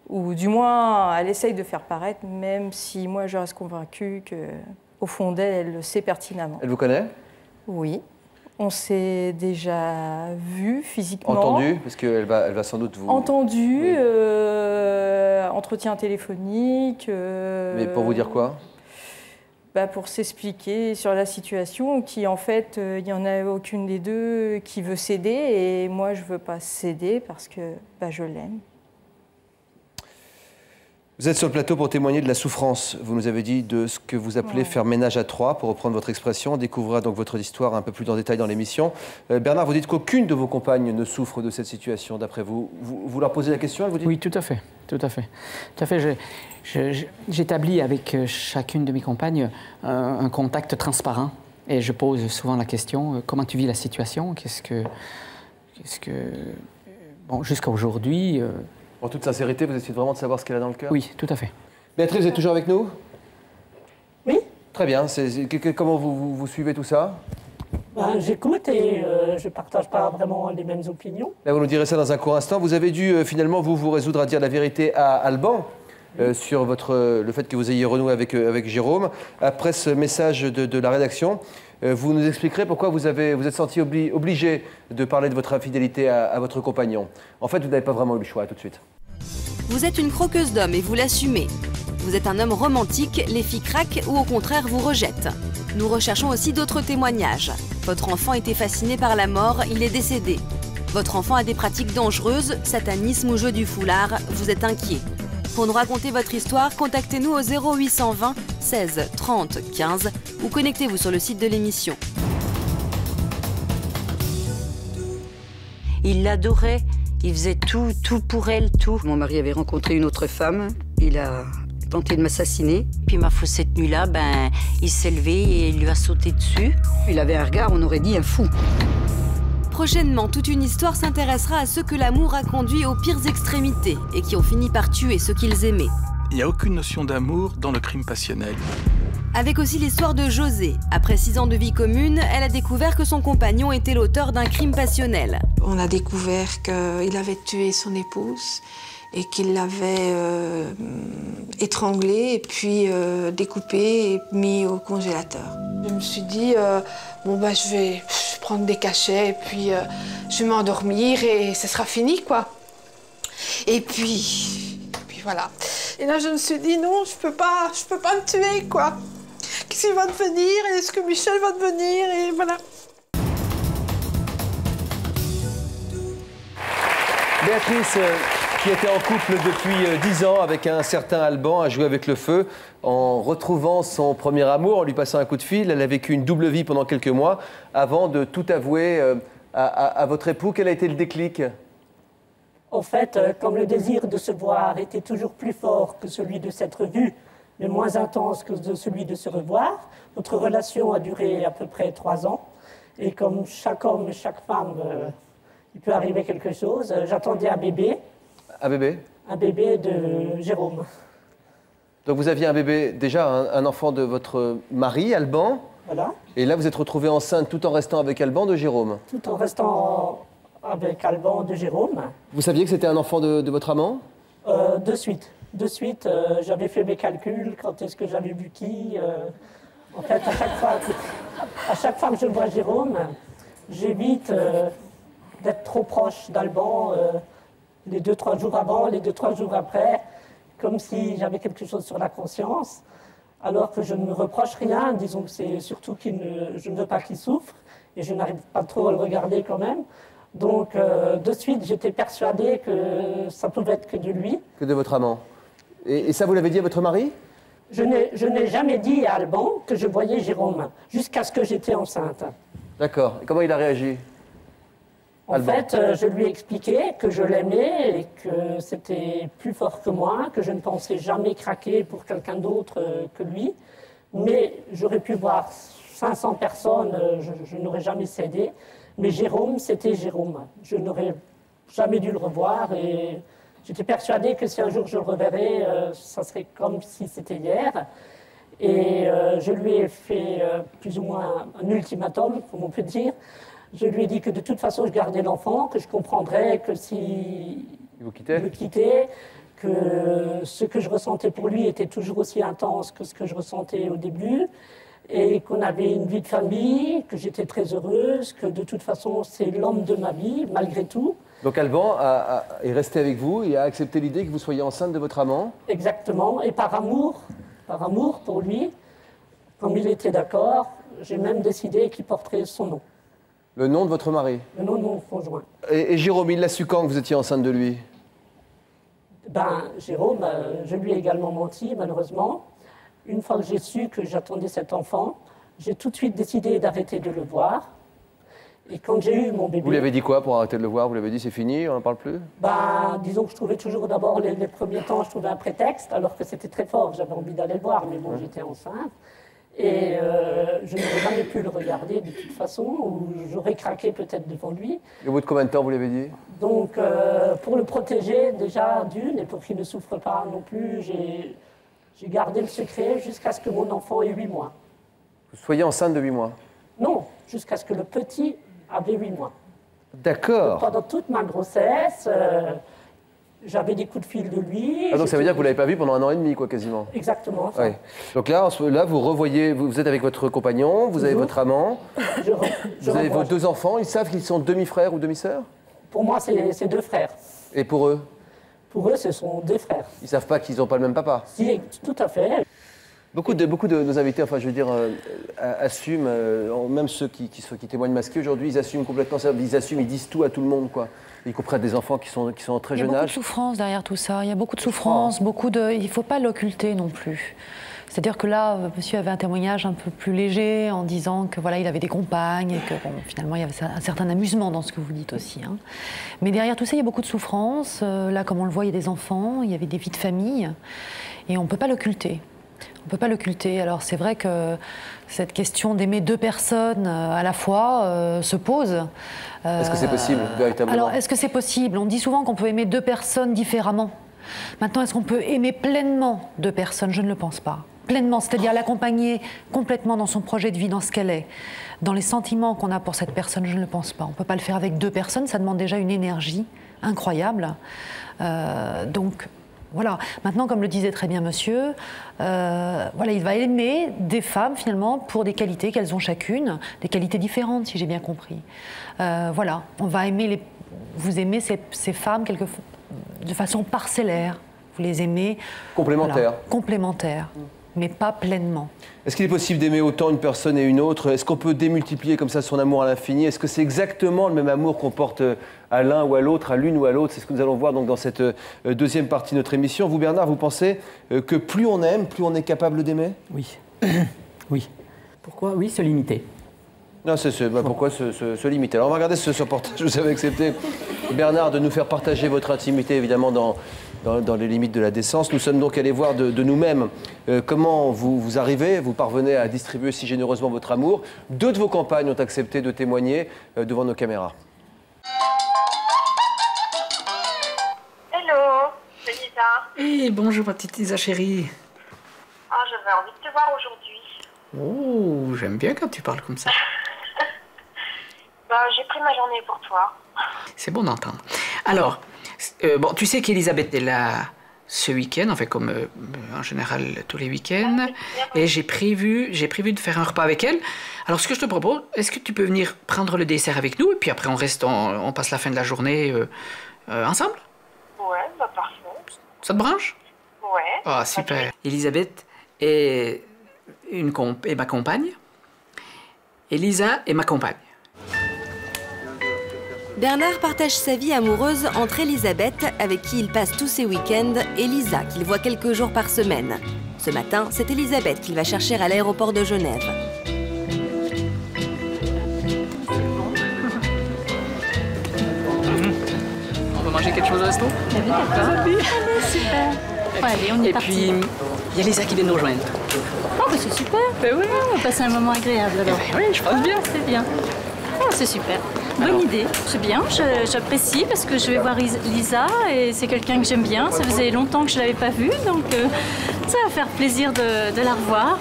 ou du moins elle essaye de faire paraître, même si moi je reste convaincue qu'au fond d'elle, elle le sait pertinemment. Elle vous connaît? Oui. On s'est déjà vu physiquement. Entendu? Parce qu'elle va sans doute vous... Entendu, oui. Entretien téléphonique. Mais pour vous dire quoi? Pour s'expliquer sur la situation, qui en fait, il n'y en a aucune des deux qui veut céder, et moi je ne veux pas céder parce que je l'aime. Vous êtes sur le plateau pour témoigner de la souffrance. Vous nous avez dit de ce que vous appelez faire ménage à trois, pour reprendre votre expression. On découvrira donc votre histoire un peu plus en détail dans l'émission. Bernard, vous dites qu'aucune de vos compagnes ne souffre de cette situation, d'après vous. Vous leur posez la question, elle vous dit? Oui, tout à fait. Tout à fait. Tout à fait. J'établis avec chacune de mes compagnes un contact transparent. Et je pose souvent la question, comment tu vis la situation? Bon, jusqu'à aujourd'hui... En toute sincérité, vous essayez vraiment de savoir ce qu'elle a dans le cœur? Oui, tout à fait. Béatrice, vous êtes toujours avec nous? Oui. Très bien. Comment vous suivez tout ça? J'écoute et je ne partage pas vraiment les mêmes opinions. Là, vous nous direz ça dans un court instant. Vous avez dû finalement vous résoudre à dire la vérité à Alban sur le fait que vous ayez renoué avec Jérôme. Après ce message de la rédaction, vous nous expliquerez pourquoi vous êtes senti obligé de parler de votre infidélité à votre compagnon. En fait, vous n'avez pas vraiment eu le choix. À tout de suite. Vous êtes une croqueuse d'hommes et vous l'assumez. Vous êtes un homme romantique, les filles craquent ou au contraire vous rejettent. Nous recherchons aussi d'autres témoignages. Votre enfant était fasciné par la mort, il est décédé. Votre enfant a des pratiques dangereuses, satanisme ou jeu du foulard, vous êtes inquiet. Pour nous raconter votre histoire, contactez-nous au 0820 16 30 15 ou connectez-vous sur le site de l'émission. Il l'adorait, il faisait tout pour elle, tout. Mon mari avait rencontré une autre femme, il a tenté de m'assassiner. Puis ma foi, cette nuit-là, il s'est levé et il lui a sauté dessus. Il avait un regard, on aurait dit un fou. Prochainement, toute une histoire s'intéressera à ceux que l'amour a conduit aux pires extrémités et qui ont fini par tuer ceux qu'ils aimaient. Il n'y a aucune notion d'amour dans le crime passionnel. Avec aussi l'histoire de José. Après 6 ans de vie commune, elle a découvert que son compagnon était l'auteur d'un crime passionnel. On a découvert qu'il avait tué son épouse et qu'il l'avait étranglée et puis découpée et mis au congélateur. Je me suis dit, je vais prendre des cachets et puis je vais m'endormir et ce sera fini, quoi. Et puis voilà. Et là, je me suis dit, non, je peux pas me tuer, quoi. Qu'est-ce qu'il va devenir? Est-ce que Michel va devenir? Et voilà. Béatrice, qui était en couple depuis 10 ans avec un certain Alban, a joué avec le feu. En retrouvant son premier amour, en lui passant un coup de fil, elle a vécu une double vie pendant quelques mois avant de tout avouer à votre époux. Quel a été le déclic? En fait, comme le désir de se voir était toujours plus fort que celui de s'être vu, mais moins intense que celui de se revoir, notre relation a duré à peu près 3 ans. Et comme chaque homme et chaque femme, il peut arriver quelque chose, j'attendais un bébé. Un bébé? Un bébé de Jérôme. Donc vous aviez un bébé, déjà un enfant de votre mari, Alban. Voilà. Et là, vous êtes retrouvée enceinte tout en restant avec Alban de Jérôme. Tout en restant avec Alban de Jérôme. Vous saviez que c'était un enfant de votre amant? De suite. De suite, j'avais fait mes calculs, quand est-ce que j'avais vu qui. En fait, à chaque fois que je vois Jérôme, j'évite d'être trop proche d'Alban les 2-3 jours avant, les 2-3 jours après, comme si j'avais quelque chose sur la conscience, alors que je ne me reproche rien, disons que c'est surtout que je ne veux pas qu'il souffre, et je n'arrive pas trop à le regarder quand même. Donc, de suite, j'étais persuadée que ça pouvait être que de lui. Que de votre amant. Et ça, vous l'avez dit à votre mari? Je n'ai jamais dit à Alban que je voyais Jérôme, jusqu'à ce que j'étais enceinte. D'accord. Et comment il a réagi? En fait, je lui ai expliqué que je l'aimais et que c'était plus fort que moi, que je ne pensais jamais craquer pour quelqu'un d'autre que lui. Mais j'aurais pu voir 500 personnes, je n'aurais jamais cédé. Mais Jérôme, c'était Jérôme. Je n'aurais jamais dû le revoir et j'étais persuadée que si un jour je le reverrais, ça serait comme si c'était hier. Et je lui ai fait plus ou moins un ultimatum, comme on peut dire. Je lui ai dit que de toute façon, je gardais l'enfant, que je comprendrais que si vous me quittait, que ce que je ressentais pour lui était toujours aussi intense que ce que je ressentais au début, et qu'on avait une vie de famille, que j'étais très heureuse, que de toute façon, c'est l'homme de ma vie, malgré tout. Donc Alban est resté avec vous et a accepté l'idée que vous soyez enceinte de votre amant? Exactement, et par amour pour lui, comme il était d'accord, j'ai même décidé qu'il porterait son nom. Le nom de votre mari? Le nom de mon conjoint. Et Jérôme, il l'a su quand que vous étiez enceinte de lui? Jérôme, je lui ai également menti, malheureusement. Une fois que j'ai su que j'attendais cet enfant, j'ai tout de suite décidé d'arrêter de le voir. Et quand j'ai eu mon bébé... Vous lui avez dit quoi pour arrêter de le voir? Vous lui avez dit c'est fini, on n'en parle plus? Disons que je trouvais toujours d'abord, les premiers temps, je trouvais un prétexte, alors que c'était très fort, j'avais envie d'aller le voir, mais bon, j'étais enceinte. Et je n'aurais jamais pu le regarder de toute façon, ou j'aurais craqué peut-être devant lui. Et au bout de combien de temps vous l'avez dit? Donc, pour le protéger déjà d'une, et pour qu'il ne souffre pas non plus, j'ai gardé le secret jusqu'à ce que mon enfant ait 8 mois. Vous soyez enceinte de 8 mois? Non, jusqu'à ce que le petit avait 8 mois. D'accord. Pendant toute ma grossesse, j'avais des coups de fil de lui. Ah, donc ça veut dire que vous ne l'avez pas vu pendant 1 an et demi, quoi, quasiment? Exactement. Ça. Ouais. Donc là, vous revoyez, vous êtes avec votre compagnon, vous avez votre amant, vous avez vos 2 enfants, ils savent qu'ils sont demi-frères ou demi-sœurs? Pour moi, c'est 2 frères. Et pour eux? Pour eux, ce sont 2 frères. Ils ne savent pas qu'ils n'ont pas le même papa? Si, tout à fait. Beaucoup de nos invités, enfin je veux dire, assument, même ceux qui témoignent masqués aujourd'hui, ils assument complètement ça, ils disent tout à tout le monde, quoi. Y compris à des enfants qui sont en très jeune âge. Il y a beaucoup de souffrance derrière tout ça, il y a beaucoup de souffrance, il ne faut pas l'occulter non plus. C'est-à-dire que là, monsieur avait un témoignage un peu plus léger en disant que voilà, il avait des compagnes et que bon, finalement il y avait un certain amusement dans ce que vous dites aussi. Hein. Mais derrière tout ça, il y a beaucoup de souffrance. Là, comme on le voit, il y a des enfants, il y avait des vies de famille et on ne peut pas l'occulter. On ne peut pas l'occulter. Alors c'est vrai que cette question d'aimer 2 personnes à la fois se pose. Est-ce que c'est possible, véritablement? Alors est-ce que c'est possible? On dit souvent qu'on peut aimer 2 personnes différemment. Maintenant, est-ce qu'on peut aimer pleinement 2 personnes? Je ne le pense pas. Pleinement, c'est-à-dire l'accompagner complètement dans son projet de vie, dans ce qu'elle est, dans les sentiments qu'on a pour cette personne, je ne le pense pas. On ne peut pas le faire avec 2 personnes, ça demande déjà une énergie incroyable. Donc, voilà. Maintenant, comme le disait très bien monsieur, voilà, il va aimer des femmes, finalement, pour des qualités qu'elles ont chacune, des qualités différentes, si j'ai bien compris. Voilà, on va aimer vous aimez ces femmes de façon parcellaire. Vous les aimez... Complémentaires. Voilà, complémentaires. Mais pas pleinement. Est-ce qu'il est possible d'aimer autant une personne et une autre? Est-ce qu'on peut démultiplier comme ça son amour à l'infini? Est-ce que c'est exactement le même amour qu'on porte à l'un ou à l'autre, à l'une ou à l'autre? C'est ce que nous allons voir donc dans cette deuxième partie de notre émission. Vous, Bernard, vous pensez que plus on aime, plus on est capable d'aimer? Oui. Oui. Pourquoi? Oui, se limiter. Non, pourquoi se limiter? Alors on va regarder ce reportage. Vous avez accepté, Bernard, de nous faire partager votre intimité, évidemment, dans les limites de la décence. Nous sommes donc allés voir de nous-mêmes comment vous arrivez, vous parvenez à distribuer si généreusement votre amour. 2 de vos compagnes ont accepté de témoigner devant nos caméras. Hello, c'est Lisa. Hey, bonjour ma petite Lisa chérie. Ah, j'avais envie de te voir aujourd'hui. Oh, j'aime bien quand tu parles comme ça. J'ai pris ma journée pour toi. C'est bon d'entendre. Alors, bon, tu sais qu'Elisabeth est là ce week-end, enfin comme en général tous les week-ends, et j'ai prévu de faire un repas avec elle. Alors ce que je te propose, est-ce que tu peux venir prendre le dessert avec nous, et puis après on passe la fin de la journée ensemble? Ouais, parfait. Ça te branche? Ouais. Ah, super. Elisabeth est ma compagne. Elisa est ma compagne. Bernard partage sa vie amoureuse entre Elisabeth, avec qui il passe tous ses week-ends, et Lisa, qu'il voit quelques jours par semaine. Ce matin, c'est Elisabeth qu'il va chercher à l'aéroport de Genève. On va manger quelque chose au resto? Oui, d'accord. Super. Ouais, allez, on y est parti. Et puis, il y a Lisa qui vient nous rejoindre. Oh, bah c'est super. Ben oui, on va passer un moment agréable alors. Oui, je pense bien. C'est bien. Oh, c'est super. Bonne idée. C'est bien, j'apprécie parce que je vais voir Lisa et c'est quelqu'un que j'aime bien. Ça faisait longtemps que je ne l'avais pas vue, donc ça va faire plaisir de la revoir.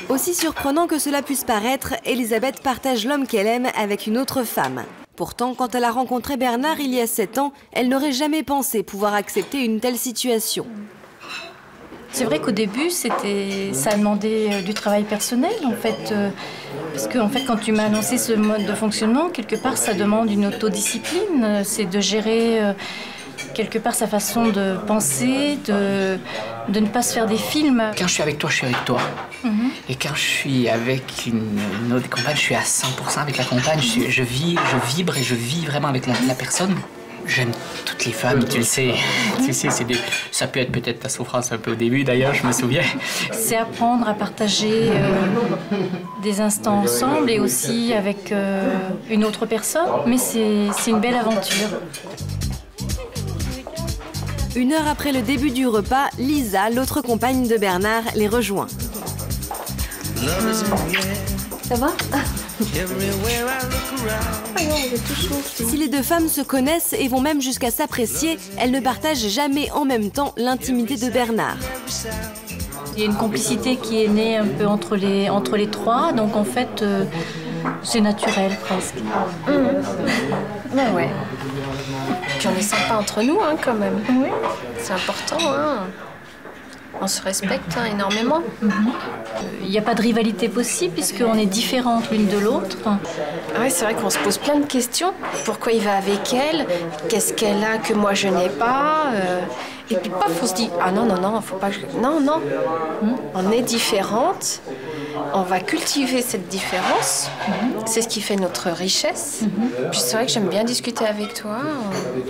Aussi surprenant que cela puisse paraître, Elisabeth partage l'homme qu'elle aime avec une autre femme. Pourtant, quand elle a rencontré Bernard il y a 7 ans, elle n'aurait jamais pensé pouvoir accepter une telle situation. C'est vrai qu'au début, ça a demandé du travail personnel, en fait. Parce que, en fait, quand tu m'as annoncé ce mode de fonctionnement, quelque part, ça demande une autodiscipline. C'est de gérer, quelque part, sa façon de penser, de ne pas se faire des films. Quand je suis avec toi, je suis avec toi. Et quand je suis avec une autre compagne, je suis à 100% avec la compagne. Je vibre et je vis vraiment avec la personne. J'aime toutes les femmes, tu le sais. Tu sais, ça peut être peut-être ta souffrance un peu au début, d'ailleurs, je me souviens. C'est apprendre à partager des instants ensemble et aussi avec une autre personne. Mais c'est une belle aventure. 1 heure après le début du repas, Lisa, l'autre compagne de Bernard, les rejoint. Ça va? Si les deux femmes se connaissent et vont même jusqu'à s'apprécier, elles ne partagent jamais en même temps l'intimité de Bernard. Il y a une complicité qui est née un peu entre les trois, donc en fait, c'est naturel presque. Ben ouais. Puis on est sympa entre nous, hein, quand même. Oui. C'est important, hein. On se respecte énormément. Il n'y a pas de rivalité possible puisqu'on est différentes l'une de l'autre. Ah oui, c'est vrai qu'on se pose plein de questions. Pourquoi il va avec elle? Qu'est-ce qu'elle a que moi je n'ai pas? Et puis paf, on se dit, ah non, faut pas que je... Non. On est différentes. On va cultiver cette différence. C'est ce qui fait notre richesse. Puis c'est vrai que j'aime bien discuter avec toi.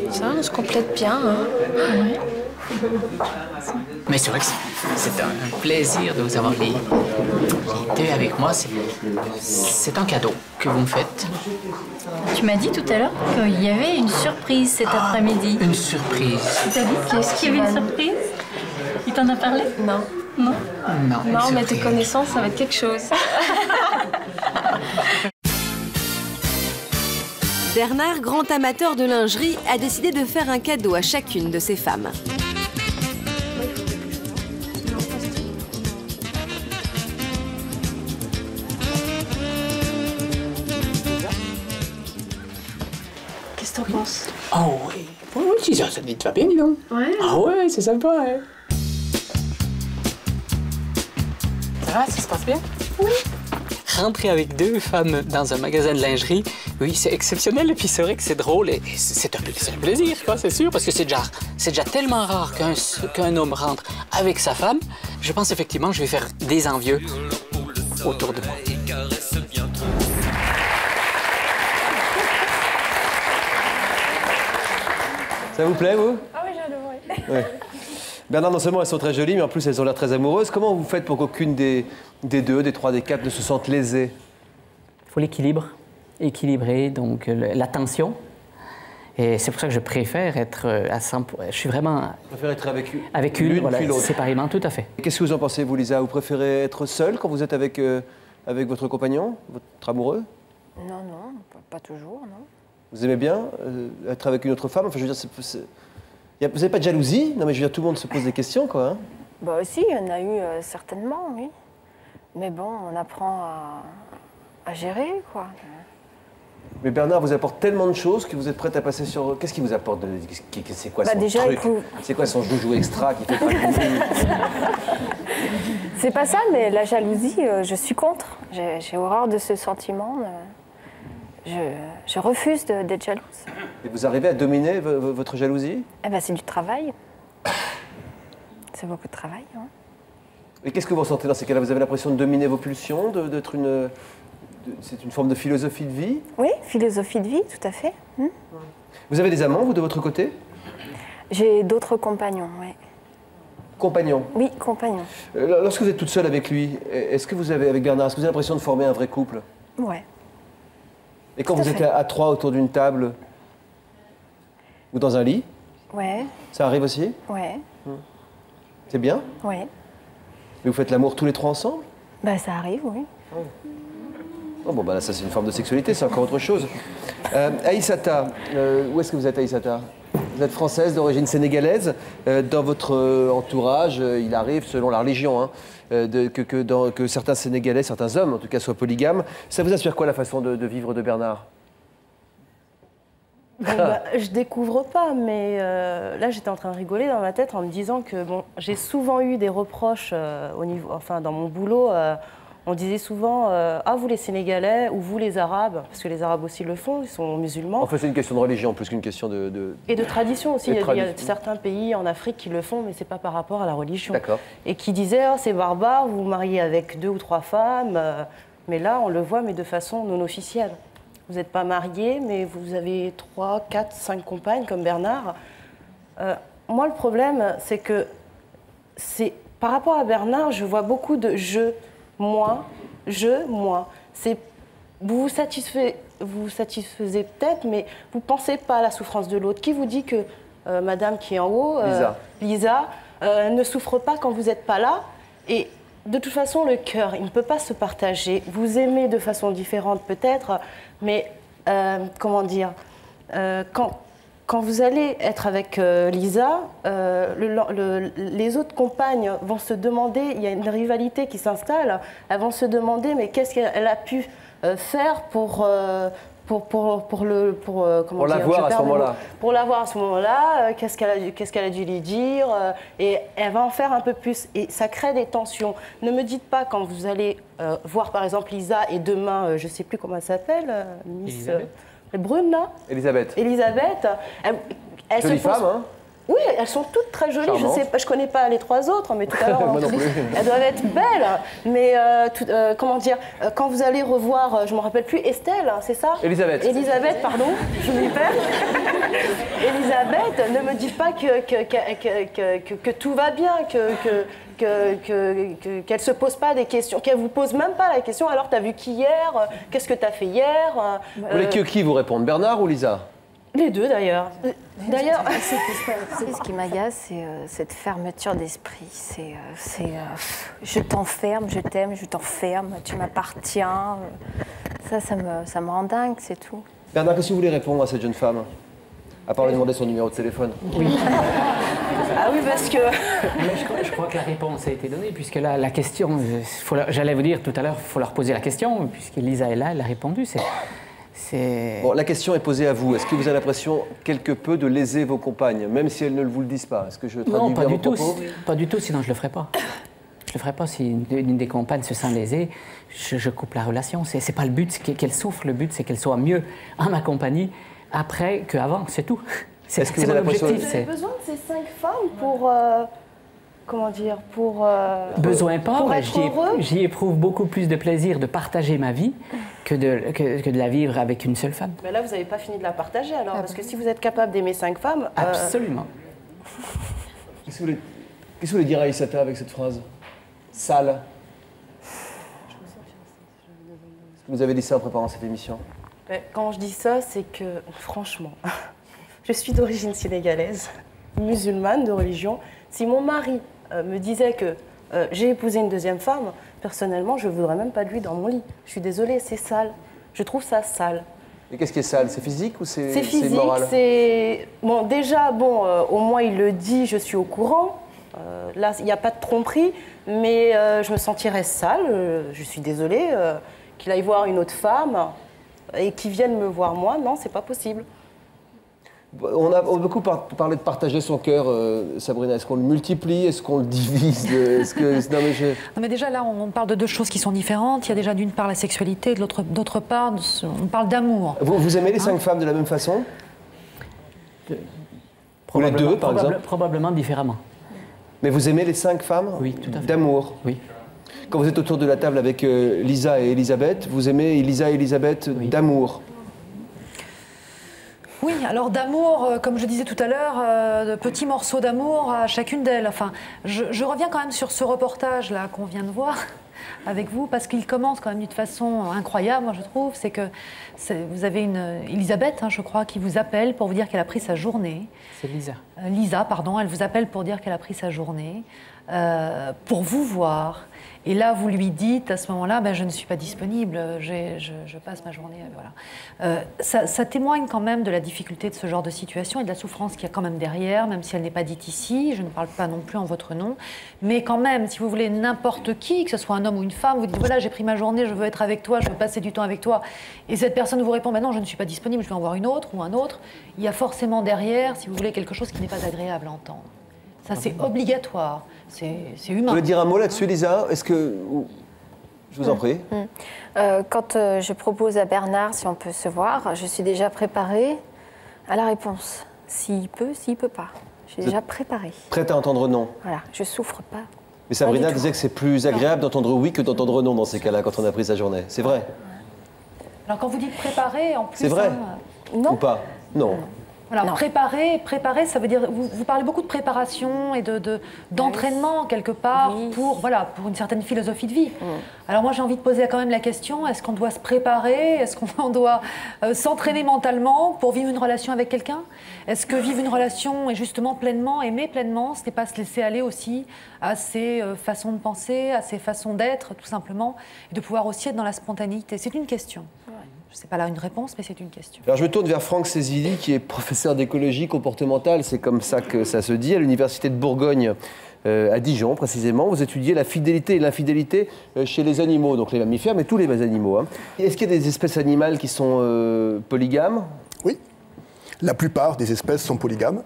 Ça, on se complète bien. Hein. Mais c'est vrai que c'est un plaisir de vous avoir les deux avec moi. C'est un cadeau que vous me faites. Tu m'as dit tout à l'heure qu'il y avait une surprise cet après-midi. Une surprise. Tu as dit qu'il y avait une surprise? Il t'en a parlé? Non. Non? Non, mais tes connaissances, ça va être quelque chose. Bernard, grand amateur de lingerie, a décidé de faire un cadeau à chacune de ses femmes. Qu'est-ce que t'en penses? Oh oui. Oui, ça te va bien, dis donc. Ouais. Ah ouais, c'est sympa, hein. Ça va, ça se passe bien? Oui. Rentrer avec deux femmes dans un magasin de lingerie, oui, c'est exceptionnel. Et puis c'est vrai que c'est drôle et c'est un plaisir, quoi, c'est sûr, parce que c'est déjà tellement rare qu'un homme rentre avec sa femme. Je pense effectivement que je vais faire des envieux autour de moi. Ça vous plaît, vous? Ah oui, j'adore, ouais. Bernard, non seulement elles sont très jolies, mais en plus elles ont l'air très amoureuses. Comment vous faites pour qu'aucune des deux, des trois, des quatre ne se sente lésée? Il faut l'équilibre, équilibrer, donc l'attention. Et c'est pour ça que je préfère être à 100%. Je suis vraiment... Vous préférez être avec une, voilà, puis l'autre. séparément, tout à fait. Qu'est-ce que vous en pensez, vous, Lisa? Vous préférez être seule quand vous êtes avec votre compagnon, votre amoureux? Non, pas toujours, non. Vous aimez bien être avec une autre femme? Enfin, je veux dire, vous n'avez pas de jalousie? Non, mais je veux dire, tout le monde se pose des questions, quoi. Hein? Bah aussi, il y en a eu certainement, oui. Mais bon, on apprend à gérer, quoi. Mais Bernard vous apporte tellement de choses que vous êtes prête à passer sur... Qu'est-ce qu'il vous apporte? C'est quoi son déjà, truc? C'est quoi son joujou extra qui fait pas C'est pas ça, mais la jalousie, je suis contre. J'ai horreur de ce sentiment. Je refuse d'être jalouse. Et vous arrivez à dominer votre jalousie? Eh ben, c'est du travail. C'est beaucoup de travail. Hein. Et qu'est-ce que vous ressentez dans ces cas-là? Vous avez l'impression de dominer vos pulsions, d'être une... C'est une forme de philosophie de vie? Oui, philosophie de vie, tout à fait. Vous avez des amants, vous, de votre côté? J'ai d'autres compagnons, oui. Compagnons? Oui, compagnons. Lorsque vous êtes toute seule avec lui, est-ce que vous avez, avec Bernard, est-ce que vous avez l'impression de former un vrai couple? Ouais. Et quand vous êtes à trois autour d'une table ou dans un lit? Ouais. Ça arrive aussi? Ouais. C'est bien? Ouais. Mais vous faites l'amour tous les trois ensemble? Bah, ça arrive, oui. Oh, bon, bah là, ça c'est une forme de sexualité, c'est encore autre chose. Aïssata, où est-ce que vous êtes, Aïssata? Vous êtes française d'origine sénégalaise. Dans votre entourage, il arrive, selon la religion, hein, que certains Sénégalais, certains hommes en tout cas, soient polygames. Ça vous inspire quoi la façon de vivre de Bernard? Bon, je découvre pas, mais là j'étais en train de rigoler dans ma tête en me disant que bon, j'ai souvent eu des reproches dans mon boulot. On disait souvent ah, vous les Sénégalais ou vous les Arabes, parce que les Arabes aussi le font, ils sont musulmans. En fait, c'est une question de religion plus qu'une question de... Et de tradition aussi. Il y a certains pays en Afrique qui le font, mais c'est pas par rapport à la religion. D'accord. Et qui disaient oh, c'est barbare, vous vous mariez avec 2 ou 3 femmes. Mais là, on le voit, mais de façon non officielle. Vous n'êtes pas marié, mais vous avez 3, 4, 5 compagnes comme Bernard. Moi, le problème, c'est que par rapport à Bernard, je vois beaucoup de moi, moi. Vous vous satisfaisez peut-être, mais vous ne pensez pas à la souffrance de l'autre. Qui vous dit que madame qui est en haut, Lisa ne souffre pas quand vous n'êtes pas là? Et de toute façon, le cœur, il ne peut pas se partager. Vous aimez de façon différente peut-être, mais comment dire, quand vous allez être avec Lisa, les autres compagnes vont se demander, il y a une rivalité qui s'installe, elles vont se demander mais qu'est-ce qu'elle a pu faire pour l'avoir à ce moment-là, qu'est-ce qu'elle a dû lui dire, et elle va en faire un peu plus. Et ça crée des tensions. Ne me dites pas quand vous allez voir par exemple Lisa et demain, je ne sais plus comment elle s'appelle, Miss Brune là. Elisabeth. Elle jolie femme, hein? Oui, elles sont toutes très jolies. Charmante. Je connais pas les 3 autres, mais tout à l'heure, elles doivent être belles. Mais comment dire, quand vous allez revoir, je me rappelle plus, Estelle, c'est ça? Elisabeth, pardon, je m'y perds. Elisabeth, ne me dites pas que tout va bien, qu'elle se pose pas des questions, qu'elle vous pose même pas la question. Alors, t'as vu qui hier? Qu'est-ce que t'as fait hier? Vous voulez que qui vous réponde, Bernard ou Lisa? Les deux d'ailleurs. Ce qui m'agace, c'est cette fermeture d'esprit. Je t'enferme, je t'aime, je t'enferme, tu m'appartiens. Ça me rend dingue, c'est tout. Bernard, qu'est-ce que vous voulez répondre à cette jeune femme? À part lui demander son numéro de téléphone. Oui. Ah oui, parce que... Je crois que la réponse a été donnée, puisque là, la question, j'allais vous dire tout à l'heure, il faut leur poser la question, puisque Lisa est là, elle a répondu. Bon, la question est posée à vous. Est-ce que vous avez l'impression quelque peu de léser vos compagnes, même si elles ne vous le disent pas? Est-ce que je traduis Non, bien vos propos? pas du tout, sinon je ne le ferais pas. Je ne le ferais pas si une des compagnes se sent lésée. Je coupe la relation. Ce n'est pas le but qu'elle souffre, le but c'est qu'elle soit mieux en ma compagnie après qu'avant, c'est tout. Est-ce que vous avez l'impression... Vous avez besoin de ces 5 femmes pour... comment dire, besoin pas, pour être heureux. J'y éprouve beaucoup plus de plaisir de partager ma vie que de la vivre avec une seule femme. Mais là, vous n'avez pas fini de la partager alors, parce que si vous êtes capable d'aimer 5 femmes... Absolument. Qu'est-ce que vous voulez dire à Aïssata avec cette phrase? Sale. Est-ce que vous avez dit ça en préparant cette émission? Quand je dis ça, c'est que, franchement, je suis d'origine sénégalaise, musulmane de religion. Si mon mari me disait que j'ai épousé une 2e femme, personnellement, je ne voudrais même pas de lui dans mon lit. Je suis désolée, c'est sale. Je trouve ça sale. Et qu'est-ce qui est sale? C'est physique ou c'est moral? C'est physique, c'est... Bon, déjà, au moins il le dit, je suis au courant. Là, il n'y a pas de tromperie, mais je me sentirais sale. Je suis désolée qu'il aille voir une autre femme et qu'il vienne me voir moi. Non, c'est pas possible. On a beaucoup parlé de partager son cœur, Sabrina. Est-ce qu'on le multiplie? Est-ce qu'on le divise? Non, mais déjà, là, on parle de 2 choses qui sont différentes. Il y a déjà d'une part la sexualité, d'autre part, on parle d'amour. Vous aimez les 5 femmes de la même façon? Ou les 2, par exemple? Probablement différemment. Mais vous aimez les 5 femmes? Oui, tout à fait. D'amour? Oui. Quand vous êtes autour de la table avec Lisa et Elisabeth, vous aimez Lisa et Elisabeth d'amour? Oui, alors d'amour, comme je disais tout à l'heure, de petits morceaux d'amour à chacune d'elles. Enfin, je reviens quand même sur ce reportage-là qu'on vient de voir. avec vous, parce qu'il commence quand même d'une façon incroyable, moi je trouve. C'est que vous avez une Elisabeth, hein, je crois, qui vous appelle pour vous dire qu'elle a pris sa journée. C'est Lisa. Lisa, pardon, elle vous appelle pour dire qu'elle a pris sa journée, pour vous voir. Et là, vous lui dites à ce moment-là, ben, je ne suis pas disponible, je passe ma journée. Voilà. Ça témoigne quand même de la difficulté de ce genre de situation et de la souffrance qu'il y a quand même derrière, même si elle n'est pas dite ici. Je ne parle pas non plus en votre nom. Mais quand même, si vous voulez, n'importe qui, que ce soit un homme ou une femme, vous dites, voilà, j'ai pris ma journée, je veux être avec toi, je veux passer du temps avec toi. Et cette personne vous répond, ben non, je ne suis pas disponible, je vais en voir une autre ou un autre. Il y a forcément derrière, si vous voulez, quelque chose qui n'est pas agréable à entendre. Ça, c'est obligatoire, c'est humain. Vous voulez dire un mot là-dessus, Lisa? Est-ce que... Je vous en prie. Quand je propose à Bernard si on peut se voir, je suis déjà préparée à la réponse. S'il peut pas. Je suis déjà préparée. Prête à entendre non? Voilà, je souffre pas. Mais Sabrina disait que c'est plus agréable d'entendre oui que d'entendre non dans ces cas-là, quand on a pris sa journée. C'est vrai? Alors quand vous dites préparer, en plus... C'est vrai? Non. Ou pas? Non. Voilà, préparer, ça veut dire, vous parlez beaucoup de préparation et d'entraînement quelque part pour une certaine philosophie de vie. Alors moi j'ai envie de poser quand même la question, est-ce qu'on doit se préparer, est-ce qu'on doit s'entraîner mentalement pour vivre une relation avec quelqu'un? Est-ce que vivre une relation et justement pleinement, aimer pleinement, ce n'est pas se laisser aller aussi à ses façons de penser, à ses façons d'être tout simplement, et de pouvoir aussi être dans la spontanéité? C'est une question. Je ne sais pas là une réponse, mais c'est une question. Alors je me tourne vers Franck Cézilly, qui est professeur d'écologie comportementale, c'est comme ça que ça se dit, à l'Université de Bourgogne, à Dijon précisément. Vous étudiez la fidélité et l'infidélité chez les animaux, donc les mammifères, mais tous les animaux. Hein. Est-ce qu'il y a des espèces animales qui sont polygames? Oui, la plupart des espèces sont polygames.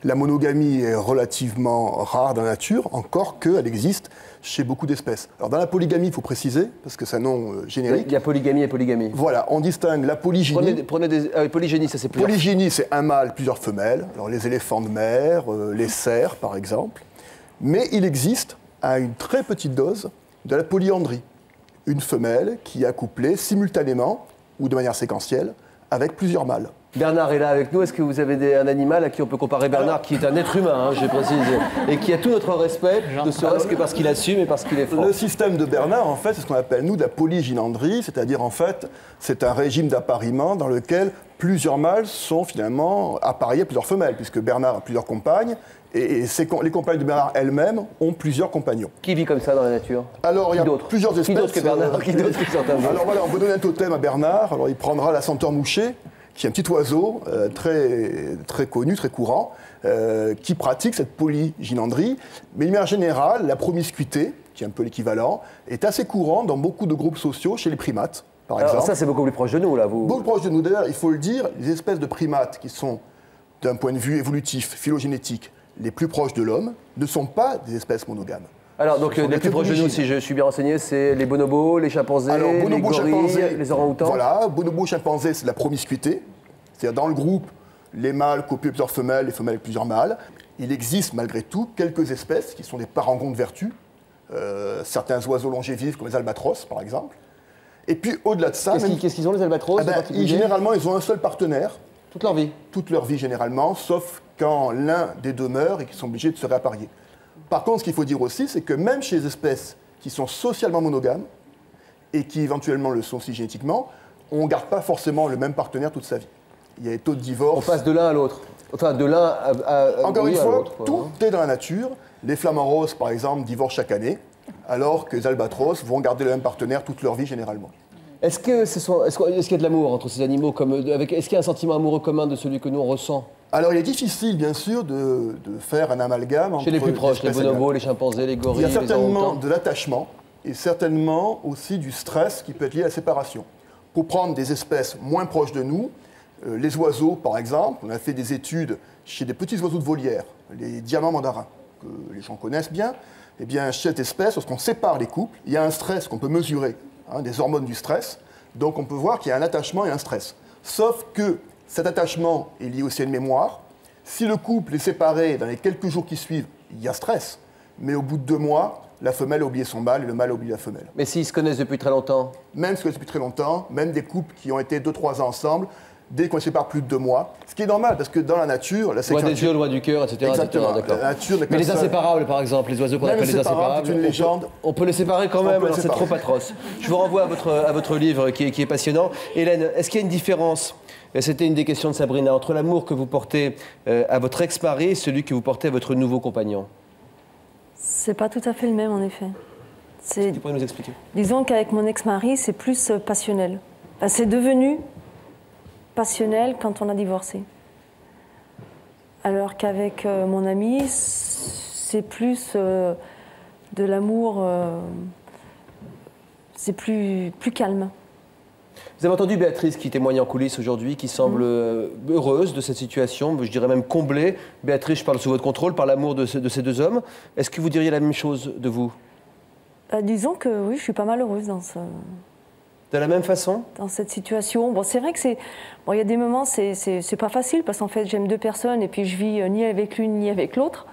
La monogamie est relativement rare dans la nature, encore qu'elle existe chez beaucoup d'espèces. Alors dans la polygamie, il faut préciser, parce que c'est un nom générique. Il y a polygamie et polygamie. Voilà, on distingue la polygénie. Prenez des... polygénie, ça c'est plusieurs. Polygénie, c'est un mâle, plusieurs femelles. Alors les éléphants de mer, les cerfs par exemple. Mais il existe, à une très petite dose, de la polyandrie. Une femelle qui est accouplée simultanément, ou de manière séquentielle, avec plusieurs mâles. Bernard est là avec nous. Est-ce que vous avez un animal à qui on peut comparer Bernard, qui est un être humain, hein, je précise, et qui a tout notre respect, ne serait-ce que parce qu'il assume et parce qu'il est franc? Le système de Bernard, en fait, c'est ce qu'on appelle, nous, de la polygynandrie, c'est-à-dire, en fait, c'est un régime d'appariement dans lequel plusieurs mâles sont finalement appariés à plusieurs femelles, puisque Bernard a plusieurs compagnes, et les compagnes de Bernard elles-mêmes ont plusieurs compagnons. Qui vit comme ça dans la nature? Alors, il y a plusieurs espèces. Qui d'autre que Bernard? Qui d'autre que certains autres? Alors voilà, on peut donner un totem à Bernard. Alors, il prendra la senteur mouchée, qui est un petit oiseau très connu, très courant, qui pratique cette polygynandrie. Mais de manière générale, la promiscuité, qui est un peu l'équivalent, est assez courant dans beaucoup de groupes sociaux, chez les primates, par exemple. Ça, c'est beaucoup plus proche de nous, là. Beaucoup plus proche de nous. D'ailleurs, il faut le dire, les espèces de primates qui sont, d'un point de vue évolutif, phylogénétique, les plus proches de l'homme, ne sont pas des espèces monogames. Alors, donc, les plus proches de nous, si je suis bien renseigné, c'est les bonobos, les chimpanzés, les gorilles, les orang-outans. Voilà, bonobos, chimpanzés, c'est de la promiscuité. C'est-à-dire, dans le groupe, les mâles copulent plusieurs femelles, les femelles plusieurs mâles. Il existe, malgré tout, quelques espèces qui sont des parangons de vertu. Certains oiseaux longévifs, comme les albatros, par exemple. Et puis, au-delà de ça... Qu'est-ce qu'ils ont, les albatros? Généralement, ils ont un seul partenaire. Toute leur vie? Toute leur vie, généralement, sauf quand l'un des deux meurt et qu'ils sont obligés de se réapparier. Par contre, ce qu'il faut dire aussi, c'est que même chez les espèces qui sont socialement monogames, et qui éventuellement le sont aussi génétiquement, on ne garde pas forcément le même partenaire toute sa vie. Il y a des taux de divorce... On passe de l'un à l'autre. Enfin, de l'un à Encore une fois, tout est dans la nature. Les flamants roses, par exemple, divorcent chaque année, alors que les albatros vont garder le même partenaire toute leur vie, généralement. Est-ce qu'il y a de l'amour entre ces animaux? Est-ce qu'il y a un sentiment amoureux commun de celui que nous on ressent? Alors, il est difficile, bien sûr, de faire un amalgame entre... Chez les plus proches, les bonobos, les chimpanzés, les gorilles, il y a certainement de l'attachement et certainement aussi du stress qui peut être lié à la séparation. Pour prendre des espèces moins proches de nous, les oiseaux, par exemple, on a fait des études chez des petits oiseaux de volière, les diamants mandarins, que les gens connaissent bien. Eh bien, chez cette espèce, lorsqu'on sépare les couples, il y a un stress qu'on peut mesurer, des hormones du stress. Donc, on peut voir qu'il y a un attachement et un stress. Sauf que cet attachement est lié aussi à une mémoire. Si le couple est séparé dans les quelques jours qui suivent, il y a stress. Mais au bout de 2 mois, la femelle a oublié son mâle et le mâle a oublié la femelle. Mais s'ils se connaissent depuis très longtemps? Même s'ils se connaissent depuis très longtemps, même des couples qui ont été 2-3 ans ensemble, dès qu'on se sépare plus de 2 mois. Ce qui est normal, parce que dans la nature, la Loin des yeux, loin du cœur, etc. Exactement. D'accord. La nature n'est Mais pas les seule. inséparables, par exemple, les oiseaux qu'on appelle les inséparables, c'est une légende. on peut les séparer quand même, alors c'est trop atroce. Je vous renvoie à votre livre qui est passionnant. Hélène, est-ce qu'il y a une différence, c'était une des questions de Sabrina, entre l'amour que vous portez à votre ex-mari et celui que vous portez à votre nouveau compagnon? C'est pas tout à fait le même, en effet. Tu pourrais nous expliquer? Disons qu'avec mon ex-mari, c'est plus passionnel. Enfin, c'est devenu passionnel quand on a divorcé. Alors qu'avec mon ami, c'est plus de l'amour, c'est plus calme. Vous avez entendu Béatrice qui témoigne en coulisses aujourd'hui, qui semble heureuse de cette situation, je dirais même comblée. Béatrice, je parle sous votre contrôle, par l'amour de ces 2 hommes. Est-ce que vous diriez la même chose de vous? Disons que oui, je suis pas mal heureuse dans ce... De la même façon? Dans cette situation. Bon, c'est vrai que il y a des moments, c'est pas facile, parce qu'en fait, j'aime 2 personnes, et puis je vis ni avec l'une ni avec l'autre.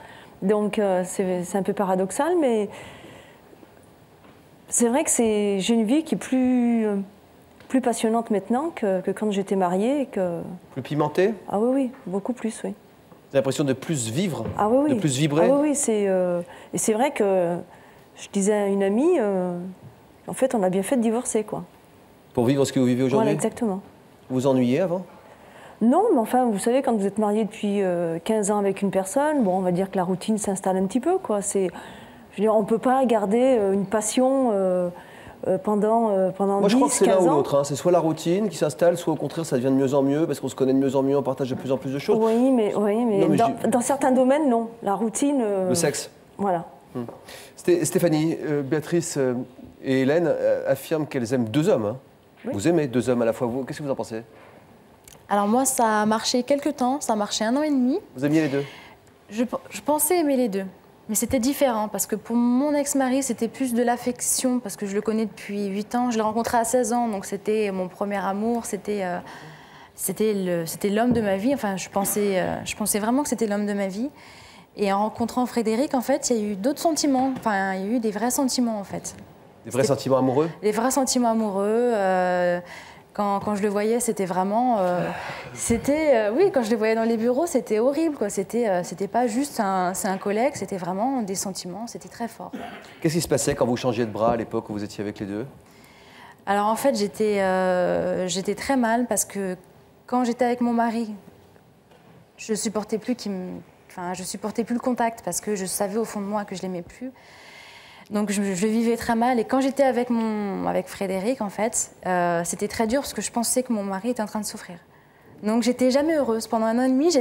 Donc, c'est un peu paradoxal, mais c'est vrai que j'ai une vie qui est plus passionnante maintenant que quand j'étais mariée. Et que... Plus pimentée? Ah oui, beaucoup plus, oui. Vous avez l'impression de plus vivre? Ah oui. De plus vibrer? Ah oui, et c'est vrai que je disais à une amie, en fait, on a bien fait de divorcer, quoi. Pour vivre ce que vous vivez aujourd'hui? Voilà, exactement. Vous vous ennuyez avant? Non, mais enfin, vous savez, quand vous êtes marié depuis 15 ans avec une personne, bon, on va dire que la routine s'installe un petit peu, quoi. Je veux dire, on ne peut pas garder une passion pendant 10, 15 ans. Moi, je crois que c'est l'un ou l'autre. Hein. C'est soit la routine qui s'installe, soit au contraire, ça devient de mieux en mieux, parce qu'on se connaît de mieux en mieux, on partage de plus en plus de choses. Oui, mais dans certains domaines, non. La routine... Le sexe. Voilà. Stéphanie, Béatrice et Hélène affirment qu'elles aiment 2 hommes. Hein. Oui. Vous aimez 2 hommes à la fois. Qu'est-ce que vous en pensez? Alors moi, ça a marché quelques temps, ça a marché 1 an et demi. Vous aimiez les 2? Je pensais aimer les 2, mais c'était différent, parce que pour mon ex-mari, c'était plus de l'affection, parce que je le connais depuis 8 ans. Je l'ai rencontré à 16 ans, donc c'était mon premier amour, c'était l'homme de ma vie. Enfin, je pensais vraiment que c'était l'homme de ma vie. Et en rencontrant Frédéric, en fait, il y a eu d'autres sentiments. Enfin, il y a eu des vrais sentiments, en fait. Des vrais sentiments amoureux? Des vrais sentiments amoureux. Quand je le voyais, c'était vraiment... oui, quand je le voyais dans les bureaux, c'était horrible, quoi. C'était pas juste c'est un collègue, c'était vraiment des sentiments, c'était très fort. Qu'est-ce qui se passait quand vous changiez de bras à l'époque où vous étiez avec les 2? Alors, en fait, j'étais très mal, parce que quand j'étais avec mon mari, je supportais plus je supportais plus le contact, parce que je savais au fond de moi que je l'aimais plus. Donc je vivais très mal. Et quand j'étais avec Frédéric, en fait, c'était très dur, parce que je pensais que mon mari était en train de souffrir. Donc j'étais jamais heureuse. Pendant 1 an et demi,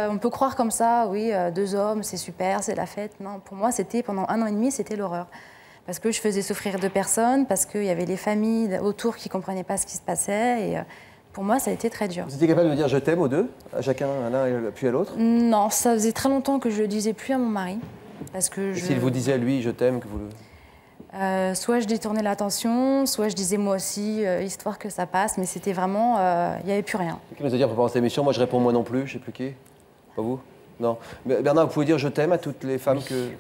on peut croire comme ça, oui, 2 hommes, c'est super, c'est la fête. Non, pour moi, pendant 1 an et demi, c'était l'horreur. Parce que je faisais souffrir 2 personnes, parce qu'il y avait les familles autour qui ne comprenaient pas ce qui se passait. Et pour moi, ça a été très dur. Vous étiez capable de dire « je t'aime » aux 2, à chacun, à l'un puis à l'autre? Non, ça faisait très longtemps que je ne le disais plus à mon mari. Parce que s'il vous disait à lui « je t'aime », que vous le... soit je détournais l'attention, soit je disais moi aussi, histoire que ça passe, mais c'était vraiment... il n'y avait plus rien. Qui nous a dit en préparant cette émission? Moi, je réponds moi non plus, je ne sais plus qui. Pas vous? Non. Mais Bernard, vous pouvez dire « je t'aime » à toutes les femmes,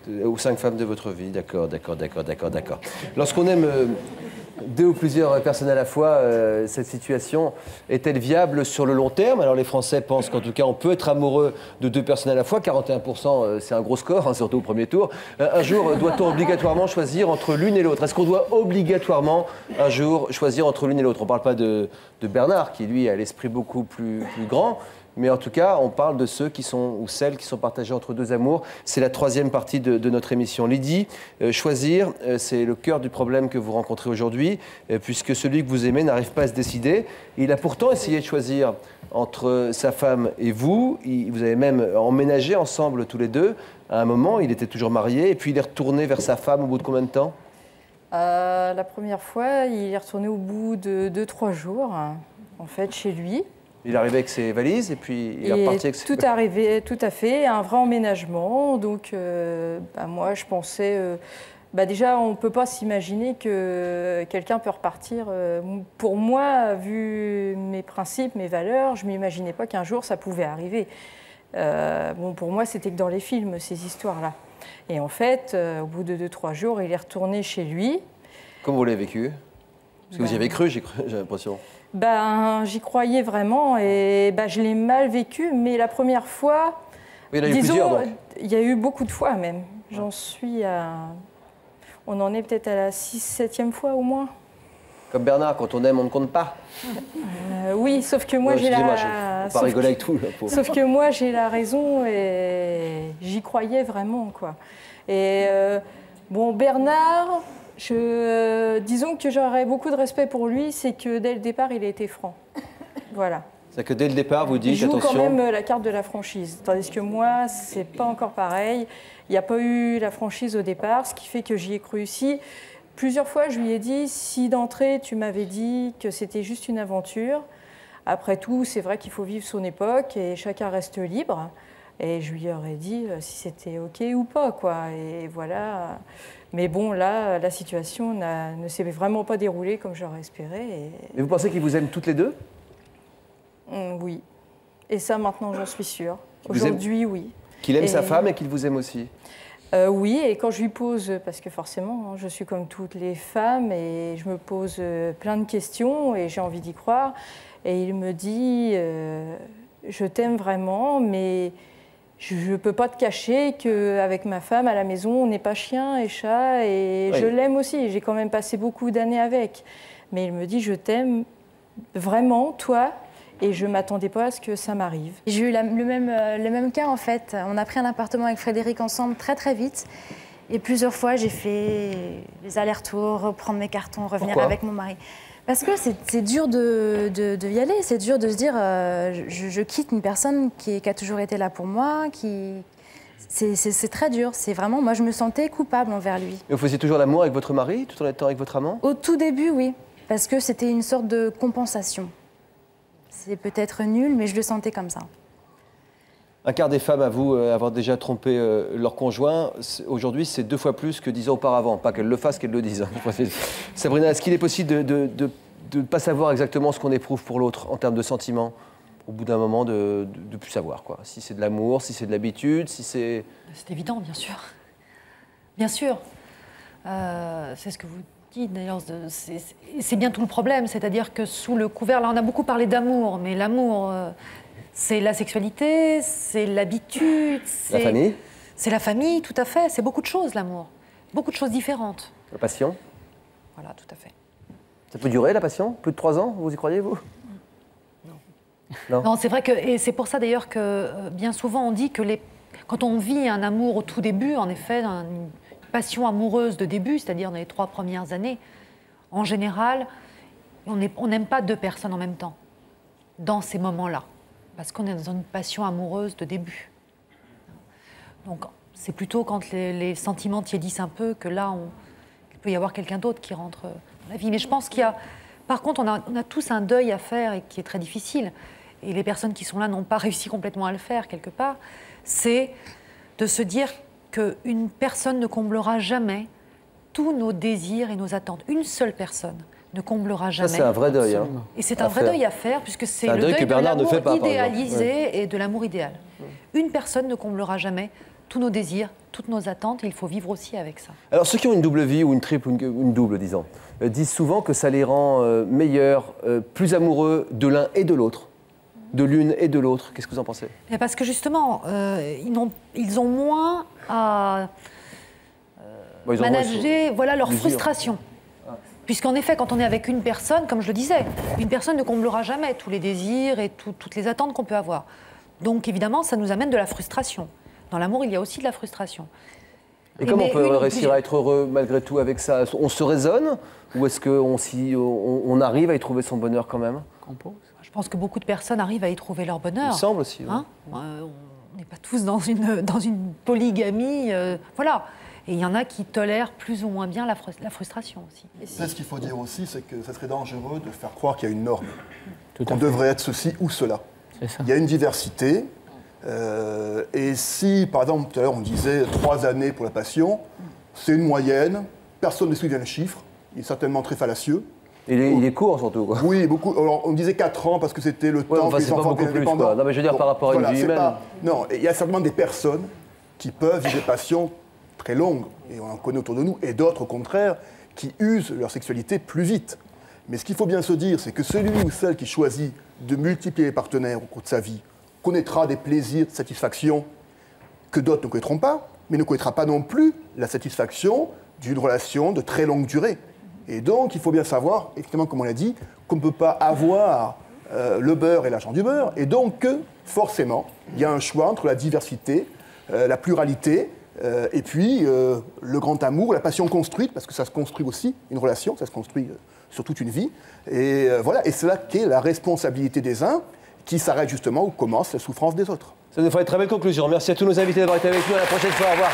ou 5 femmes de votre vie. D'accord. Lorsqu'on aime 2 ou plusieurs personnes à la fois, cette situation est-elle viable sur le long terme? Alors les Français pensent qu'en tout cas on peut être amoureux de 2 personnes à la fois. 41%, c'est un gros score, hein, surtout au premier tour. Un jour, doit-on obligatoirement choisir entre l'une et l'autre? Est-ce qu'on doit obligatoirement un jour choisir entre l'une et l'autre? On ne parle pas de Bernard, qui lui a l'esprit beaucoup plus grand. Mais en tout cas, on parle de ceux qui sont, ou celles qui sont partagés entre 2 amours. C'est la 3e partie de notre émission. Lydie, choisir, c'est le cœur du problème que vous rencontrez aujourd'hui, puisque celui que vous aimez n'arrive pas à se décider. Il a pourtant essayé de choisir entre sa femme et vous. Vous avez même emménagé ensemble tous les 2. À un moment, il était toujours marié, et puis il est retourné vers sa femme au bout de combien de temps? La première fois, il est retourné au bout de 2-3 jours, en fait, chez lui. Il est arrivé avec ses valises et puis il est reparti avec ses... Tout arrivé, tout à fait, un vrai emménagement. Donc, moi, je pensais... déjà, on ne peut pas s'imaginer que quelqu'un peut repartir. Pour moi, vu mes principes, mes valeurs, je ne m'imaginais pas qu'un jour, ça pouvait arriver. Pour moi, c'était que dans les films, ces histoires-là. Et en fait, au bout de 2-3 jours, il est retourné chez lui. Comment vous l'avez vécu? Parce que vous y avez cru, j'ai l'impression. Ben, j'y croyais vraiment et ben, je l'ai mal vécu, mais la première fois, Il y en a eu plusieurs, donc. il y a eu beaucoup de fois même. J'en suis à... On en est peut-être à la 6e, 7e fois au moins. Comme Bernard, quand on aime, on ne compte pas. Oui, sauf que moi j'ai Excusez-moi, la... je ne pas rigoler avec tout. Là, Sauf que moi j'ai la raison et j'y croyais vraiment, quoi. Et bon, Bernard, disons que j'aurais beaucoup de respect pour lui, c'est que dès le départ, il a été franc. Voilà. C'est que dès le départ, vous dites, il joue attention... quand même la carte de la franchise, tandis que moi, c'est pas encore pareil. Il n'y a pas eu la franchise au départ, ce qui fait que j'y ai cru aussi. Plusieurs fois, je lui ai dit, si d'entrée, tu m'avais dit que c'était juste une aventure, après tout, c'est vrai qu'il faut vivre son époque et chacun reste libre. Et je lui aurais dit si c'était OK ou pas, quoi. Et voilà. Mais bon, là, la situation ne s'est vraiment pas déroulée comme j'aurais espéré. Mais vous pensez qu'ils vous aiment toutes les deux? Oui. Et ça, maintenant, j'en suis sûre. Aujourd'hui, oui. Qu'il aime sa femme et qu'il vous aime aussi? Oui, et quand je lui pose, parce que forcément, je suis comme toutes les femmes, et je me pose plein de questions, et j'ai envie d'y croire, et il me dit, je t'aime vraiment, mais je ne peux pas te cacher qu'avec ma femme, à la maison, on n'est pas chien et chat, et je l'aime aussi, j'ai quand même passé beaucoup d'années avec. Mais il me dit, je t'aime vraiment, toi, et je ne m'attendais pas à ce que ça m'arrive. J'ai eu le même cas en fait. On a pris un appartement avec Frédéric ensemble très très vite. Et plusieurs fois, j'ai fait les allers-retours, reprendre mes cartons, revenir avec mon mari. Parce que c'est dur de y aller, c'est dur de se dire je quitte une personne qui a toujours été là pour moi, c'est très dur. C'est vraiment, moi je me sentais coupable envers lui. Et vous faisiez toujours l'amour avec votre mari, tout en étant avec votre amant? Au tout début, oui. Parce que c'était une sorte de compensation. C'est peut-être nul, mais je le sentais comme ça. Un quart des femmes avouent avoir déjà trompé leur conjoint. Aujourd'hui, c'est 2 fois plus que 10 ans auparavant. Pas qu'elles le fassent, qu'elles le disent. Sabrina, est-ce qu'il est possible de ne pas savoir exactement ce qu'on éprouve pour l'autre en termes de sentiments? Au bout d'un moment, de ne plus savoir, quoi. Si c'est de l'amour, si c'est de l'habitude, si c'est... C'est évident, bien sûr. Bien sûr. C'est ce que vous dites, d'ailleurs. C'est bien tout le problème. C'est-à-dire que sous le couvert... Là, on a beaucoup parlé d'amour, mais l'amour... c'est la sexualité, c'est l'habitude, c'est... La famille? C'est la famille, tout à fait. C'est beaucoup de choses, l'amour. Beaucoup de choses différentes. La passion? Voilà, tout à fait. Ça peut durer, la passion? Plus de 3 ans? Vous y croyez, vous? Non, c'est vrai que... Et c'est pour ça, d'ailleurs, que bien souvent, on dit que quand on vit un amour au tout début, en effet, une passion amoureuse de début, c'est-à-dire dans les 3 premières années, en général, on n'aime pas 2 personnes en même temps, dans ces moments-là. Parce qu'on est dans une passion amoureuse de début. Donc, c'est plutôt quand les sentiments tiédissent un peu que là, il peut y avoir quelqu'un d'autre qui rentre dans la vie. Mais je pense qu'il y a... Par contre, on a tous un deuil à faire et qui est très difficile. Et les personnes qui sont là n'ont pas réussi complètement à le faire, quelque part. C'est de se dire qu'une personne ne comblera jamais tous nos désirs et nos attentes. Une seule personne ne comblera jamais. Ça, c'est un vrai deuil. Hein, et c'est un vrai deuil à faire, puisque c'est le deuil deuil que Bernard de ne fait pas, l'amour par exemple. idéalisé et de l'amour idéal. Une personne ne comblera jamais tous nos désirs, toutes nos attentes, et il faut vivre aussi avec ça. Alors, ceux qui ont une double vie, ou une triple, ou une double, disons, disent souvent que ça les rend meilleurs, plus amoureux de l'un et de l'autre, de l'une et de l'autre. Qu'est-ce que vous en pensez? Parce que justement, ils ont moins à manager leur frustration. Puisqu'en effet, quand on est avec une personne, comme je le disais, une personne ne comblera jamais tous les désirs et toutes les attentes qu'on peut avoir. Donc évidemment, ça nous amène de la frustration. Dans l'amour, il y a aussi de la frustration. Et comment on peut réussir à être heureux malgré tout avec ça? On se raisonne ou est-ce qu'on arrive à y trouver son bonheur quand même? Je pense que beaucoup de personnes arrivent à y trouver leur bonheur. Il semble aussi. Hein, on n'est pas tous dans une polygamie. Voilà. Et il y en a qui tolèrent plus ou moins bien la frustration aussi. Ce qu'il faut dire aussi, c'est que ça serait dangereux de faire croire qu'il y a une norme. Qu'on devrait être ceci ou cela. Il y a une diversité. Et si, par exemple, tout à l'heure, on disait 3 années pour la passion, c'est une moyenne. Personne ne suit le chiffre. Il est certainement très fallacieux. Il est court, surtout, quoi. Oui, beaucoup. Alors, on disait 4 ans parce que c'était le temps que les enfants étaient indépendants. Non, mais je veux dire, par rapport à une vie humaine. Non, il y a certainement des personnes qui peuvent vivre des passions très longues, et on en connaît autour de nous, et d'autres, au contraire, qui usent leur sexualité plus vite. Mais ce qu'il faut bien se dire, c'est que celui ou celle qui choisit de multiplier les partenaires au cours de sa vie connaîtra des plaisirs de satisfaction que d'autres ne connaîtront pas, mais ne connaîtra pas non plus la satisfaction d'une relation de très longue durée. Et donc, il faut bien savoir, effectivement, comme on l'a dit, qu'on ne peut pas avoir le beurre et l'argent du beurre, et donc que, forcément, il y a un choix entre la diversité, la pluralité, et puis le grand amour, la passion construite, parce que ça se construit aussi, une relation, ça se construit sur toute une vie. Et voilà, et c'est là qu'est la responsabilité des uns, qui s'arrête justement où commence la souffrance des autres. Ça nous ferait une très belle conclusion. Merci à tous nos invités d'avoir été avec nous. À la prochaine fois. Au revoir.